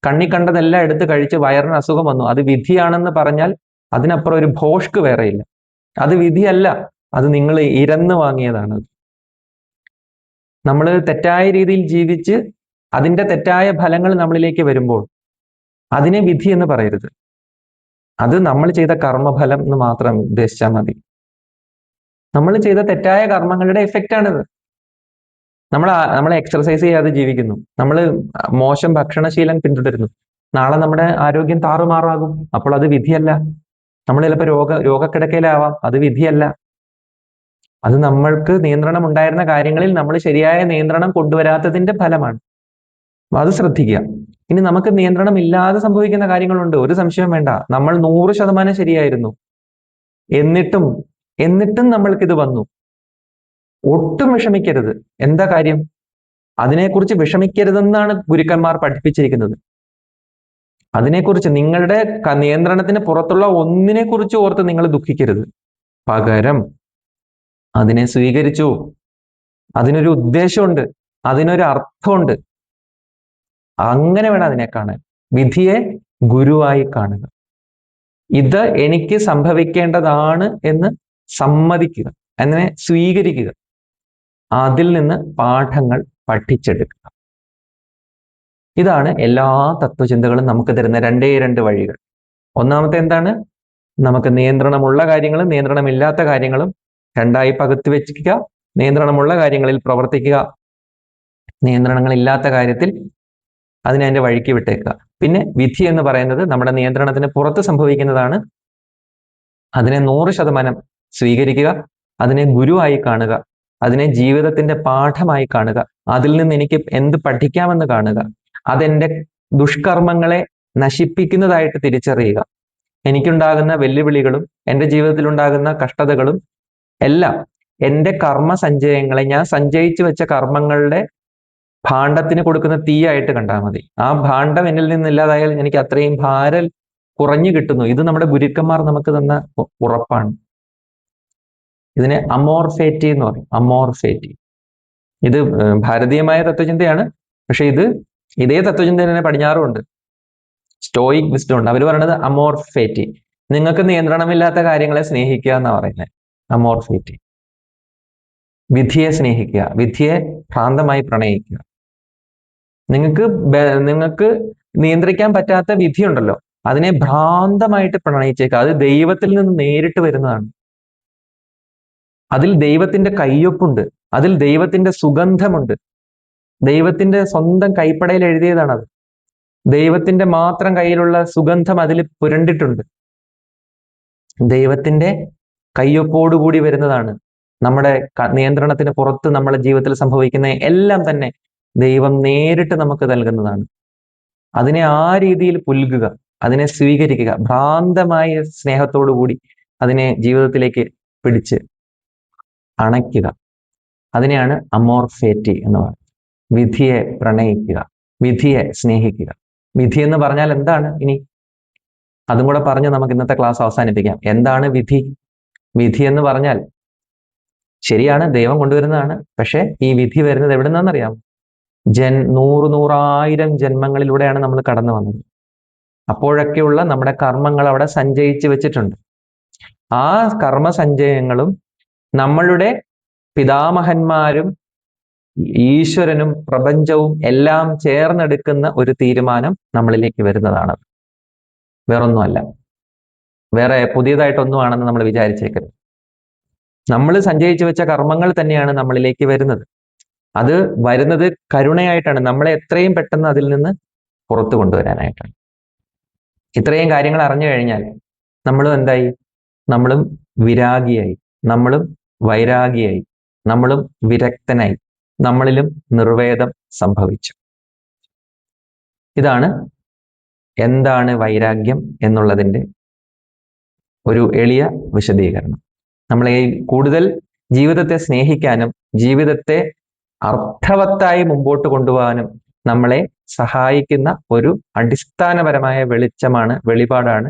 കണ്ണി കണ്ടതെല്ലാം എടുത്ത് കഴിച്ച് വയറിന് അസുഖം വന്നു, അത് വിധിയാണെന്ന് പറഞ്ഞാൽ അതിനപ്പുറം ഒരു ഭോഷ്ക് വേറെയില്ല. അത് വിധിയല്ല, അത് നിങ്ങൾ ഇരന്ന് വാങ്ങിയതാണ്. നമ്മൾ തെറ്റായ രീതിയിൽ ജീവിച്ച് അതിന്റെ തെറ്റായ ഫലങ്ങൾ നമ്മളിലേക്ക് വരുമ്പോൾ അതിനെ വിധി എന്ന് പറയരുത്. അത് നമ്മൾ ചെയ്ത കർമ്മഫലം എന്ന് മാത്രം ഉദ്ദേശിച്ചാൽ മതി. നമ്മൾ ചെയ്ത തെറ്റായ കർമ്മങ്ങളുടെ എഫക്റ്റ് ആണിത്. നമ്മൾ എക്സർസൈസ് ചെയ്യാതെ ജീവിക്കുന്നു, നമ്മൾ മോശം ഭക്ഷണശീലം പിന്തുടരുന്നു, നാളെ നമ്മുടെ ആരോഗ്യം താറുമാറാകും. അപ്പോൾ അത് വിധിയല്ല. നമ്മൾ ചിലപ്പോൾ രോഗക്കിടക്കയിലാവാം, അത് വിധിയല്ല. അത് നമ്മൾക്ക് നിയന്ത്രണം ഉണ്ടായിരുന്ന കാര്യങ്ങളിൽ നമ്മൾ ശരിയായ നിയന്ത്രണം കൊണ്ടുവരാത്തതിന്റെ ഫലമാണ്. അത് ശ്രദ്ധിക്കുക. ഇനി നമുക്ക് നിയന്ത്രണം ഇല്ലാതെ സംഭവിക്കുന്ന കാര്യങ്ങളുണ്ട്, ഒരു സംശയം വേണ്ട. നമ്മൾ 100% ശരിയായിരുന്നു, എന്നിട്ടും നമ്മൾക്കിത് വന്നു. ഒട്ടും വിഷമിക്കരുത്. എന്താ കാര്യം? അതിനെക്കുറിച്ച് വിഷമിക്കരുതെന്നാണ് ഗുരുക്കന്മാർ പഠിപ്പിച്ചിരിക്കുന്നത്. അതിനെക്കുറിച്ച്, നിങ്ങളുടെ നിയന്ത്രണത്തിന് പുറത്തുള്ള ഒന്നിനെ കുറിച്ച് ഓർത്ത് നിങ്ങൾ ദുഃഖിക്കരുത്. പകരം അതിനെ സ്വീകരിച്ചു. അതിനൊരു ഉദ്ദേശമുണ്ട്, അതിനൊരു അർത്ഥമുണ്ട്. അങ്ങനെ വേണം അതിനെ കാണാൻ. വിധിയെ ഗുരുവായി കാണുക. ഇത് എനിക്ക് സംഭവിക്കേണ്ടതാണ് എന്ന് സമ്മതിക്കുക, അതിനെ സ്വീകരിക്കുക, അതിൽ നിന്ന് പാഠങ്ങൾ പഠിച്ചെടുക്കുക. ഇതാണ് എല്ലാ തത്വചിന്തകളും നമുക്ക് തരുന്ന രണ്ട് വഴികൾ. ഒന്നാമത്തെ എന്താണ്? നമുക്ക് നിയന്ത്രണമുള്ള കാര്യങ്ങളും നിയന്ത്രണമില്ലാത്ത കാര്യങ്ങളും രണ്ടായി പകുത്തി വെച്ചിരിക്കുക. നിയന്ത്രണമുള്ള കാര്യങ്ങളിൽ പ്രവർത്തിക്കുക, നിയന്ത്രണങ്ങളില്ലാത്ത കാര്യത്തിൽ അതിനെ അതിന്റെ വഴിക്ക് വിട്ടേക്കുക. പിന്നെ വിധി എന്ന് പറയുന്നത് നമ്മുടെ നിയന്ത്രണത്തിന് പുറത്ത് സംഭവിക്കുന്നതാണ്. അതിനെ 100% സ്വീകരിക്കുക, അതിനെ ഗുരുവായി കാണുക, അതിനെ ജീവിതത്തിന്റെ പാഠമായി കാണുക, അതിൽ നിന്ന് എനിക്ക് എന്ത് പഠിക്കാമെന്ന് കാണുക, അതെന്റെ ദുഷ്കർമ്മങ്ങളെ നശിപ്പിക്കുന്നതായിട്ട് തിരിച്ചറിയുക. എനിക്കുണ്ടാകുന്ന വെല്ലുവിളികളും എൻ്റെ ജീവിതത്തിൽ ഉണ്ടാകുന്ന കഷ്ടതകളും എല്ലാം എൻ്റെ കർമ്മസഞ്ചയങ്ങളെ, ഞാൻ സഞ്ചയിച്ചു വെച്ച കർമ്മങ്ങളുടെ ഭാണ്ഡത്തിന് കൊടുക്കുന്ന തീയായിട്ട് കണ്ടാൽ മതി. ആ ഭാണ്ഡം എന്നിൽ നിന്നില്ലാതായാൽ എനിക്ക് അത്രയും ഭാരം കുറഞ്ഞു കിട്ടുന്നു. ഇത് നമ്മുടെ ഗുരുക്കന്മാർ നമുക്ക് തന്ന ഉറപ്പാണ്. ഇതിനെ അമോർഫേറ്റി എന്ന് പറയും. അമോർഫേറ്റി. ഇത് ഭാരതീയമായ തത്വചിന്തയാണ്. പക്ഷെ ഇതേ തത്വചിന്ത തന്നെ പടിഞ്ഞാറുമുണ്ട്. സ്റ്റോയിക് വിസ്ഡം ഉണ്ട്. അവർ പറയുന്നത് അമോർഫേറ്റി. നിങ്ങൾക്ക് നിയന്ത്രണമില്ലാത്ത കാര്യങ്ങളെ സ്നേഹിക്കുക എന്നാ പറയുന്നത്. അമോർഫേറ്റി. വിധിയെ സ്നേഹിക്കുക, വിധിയെ ഭ്രാന്തമായി പ്രണയിക്കുക. നിങ്ങൾക്ക് നിയന്ത്രിക്കാൻ പറ്റാത്ത വിധിയുണ്ടല്ലോ, അതിനെ ഭ്രാന്തമായിട്ട് പ്രണയിച്ചേക്കുക. അത് ദൈവത്തിൽ നിന്ന് നേരിട്ട് വരുന്നതാണ്. അതിൽ ദൈവത്തിന്റെ കയ്യൊപ്പുണ്ട്, അതിൽ ദൈവത്തിന്റെ സുഗന്ധമുണ്ട്. ദൈവത്തിന്റെ സ്വന്തം കൈപ്പടയിൽ എഴുതിയതാണത്. ദൈവത്തിന്റെ മാത്രം കയ്യിലുള്ള സുഗന്ധം അതിൽ പുരണ്ടിട്ടുണ്ട്. ദൈവത്തിന്റെ കയ്യൊപ്പോടുകൂടി വരുന്നതാണ്. നമ്മുടെ നിയന്ത്രണത്തിന് പുറത്ത് നമ്മുടെ ജീവിതത്തിൽ സംഭവിക്കുന്ന എല്ലാം തന്നെ ദൈവം നേരിട്ട് നമുക്ക് നൽകുന്നതാണ്. അതിനെ ആ രീതിയിൽ പുൽകുക, അതിനെ സ്വീകരിക്കുക, ഭ്രാന്തമായ സ്നേഹത്തോടു കൂടി അതിനെ ജീവിതത്തിലേക്ക് പിടിച്ച് അണയ്ക്കുക. അതിനെയാണ് അമോർഫേറ്റി എന്ന് പറയുന്നത്. വിധിയെ പ്രണയിക്കുക, വിധിയെ സ്നേഹിക്കുക. വിധി എന്ന് പറഞ്ഞാൽ എന്താണ്? ഇനി അതും കൂടെ പറഞ്ഞ് നമുക്ക് ഇന്നത്തെ ക്ലാസ് അവസാനിപ്പിക്കാം. എന്താണ് വിധി? വിധി എന്ന് പറഞ്ഞാൽ, ശരിയാണ്, ദൈവം കൊണ്ടുവരുന്നതാണ്. പക്ഷെ ഈ വിധി വരുന്നത് എവിടെ നിന്നാണെന്നറിയാം? നൂറായിരം ജന്മങ്ങളിലൂടെയാണ് നമ്മൾ കടന്നു വന്നത്. അപ്പോഴൊക്കെയുള്ള നമ്മുടെ കർമ്മങ്ങൾ അവിടെ സഞ്ചയിച്ച് വെച്ചിട്ടുണ്ട്. ആ കർമ്മസഞ്ചയങ്ങളും നമ്മളുടെ പിതാമഹന്മാരും ഈശ്വരനും പ്രപഞ്ചവും എല്ലാം ചേർന്നെടുക്കുന്ന ഒരു തീരുമാനം നമ്മളിലേക്ക് വരുന്നതാണ്. വേറൊന്നുമല്ല, വേറെ പുതിയതായിട്ടൊന്നുമാണെന്ന് നമ്മൾ വിചാരിച്ചേക്കരുത്. നമ്മൾ സഞ്ചയിച്ചു വെച്ച കർമ്മങ്ങൾ തന്നെയാണ് നമ്മളിലേക്ക് വരുന്നത്. അത് വരുന്നത് കരുണയായിട്ടാണ്, നമ്മളെ എത്രയും പെട്ടെന്ന് അതിൽ നിന്ന് പുറത്തു കൊണ്ടുവരാനായിട്ടാണ്. ഇത്രയും കാര്യങ്ങൾ അറിഞ്ഞു കഴിഞ്ഞാൽ നമ്മളും എന്തായി? നമ്മളും വിരാഗിയായി, നമ്മളും വൈരാഗിയായി, നമ്മളും വിരക്തനായി, നമ്മളിലും നിർവേദം സംഭവിച്ചു. ഇതാണ് എന്താണ് വൈരാഗ്യം എന്നുള്ളതിൻ്റെ ഒരു എളിയ വിശദീകരണം. നമ്മളെ കൂടുതൽ ജീവിതത്തെ സ്നേഹിക്കാനും ജീവിതത്തെ അർത്ഥവത്തായി മുമ്പോട്ട് കൊണ്ടുപോകാനും നമ്മളെ സഹായിക്കുന്ന ഒരു അടിസ്ഥാനപരമായ വെളിപാടാണ്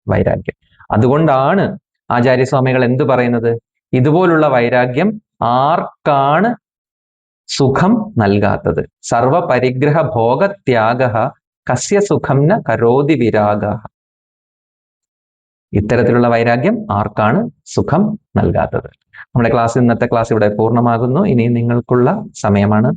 വൈരാഗ്യം. അതുകൊണ്ടാണ് ആചാര്യസ്വാമികൾ എന്തു പറയുന്നത്? ഇതുപോലുള്ള വൈരാഗ്യം ആർക്കാണ് സുഖം നൽകാത്തത്? സർവപരിഗ്രഹ ഭോഗത്യാഗ കസ്യ സുഖം ന കരോതി വിരാഗ. ഇത്തരത്തിലുള്ള വൈരാഗ്യം ആർക്കാണ് സുഖം നൽകാത്തത്? നമ്മുടെ ഇന്നത്തെ ക്ലാസ് ഇവിടെ പൂർണ്ണമാകുന്നു. ഇനി നിങ്ങൾക്കുള്ള സമയമാണ്.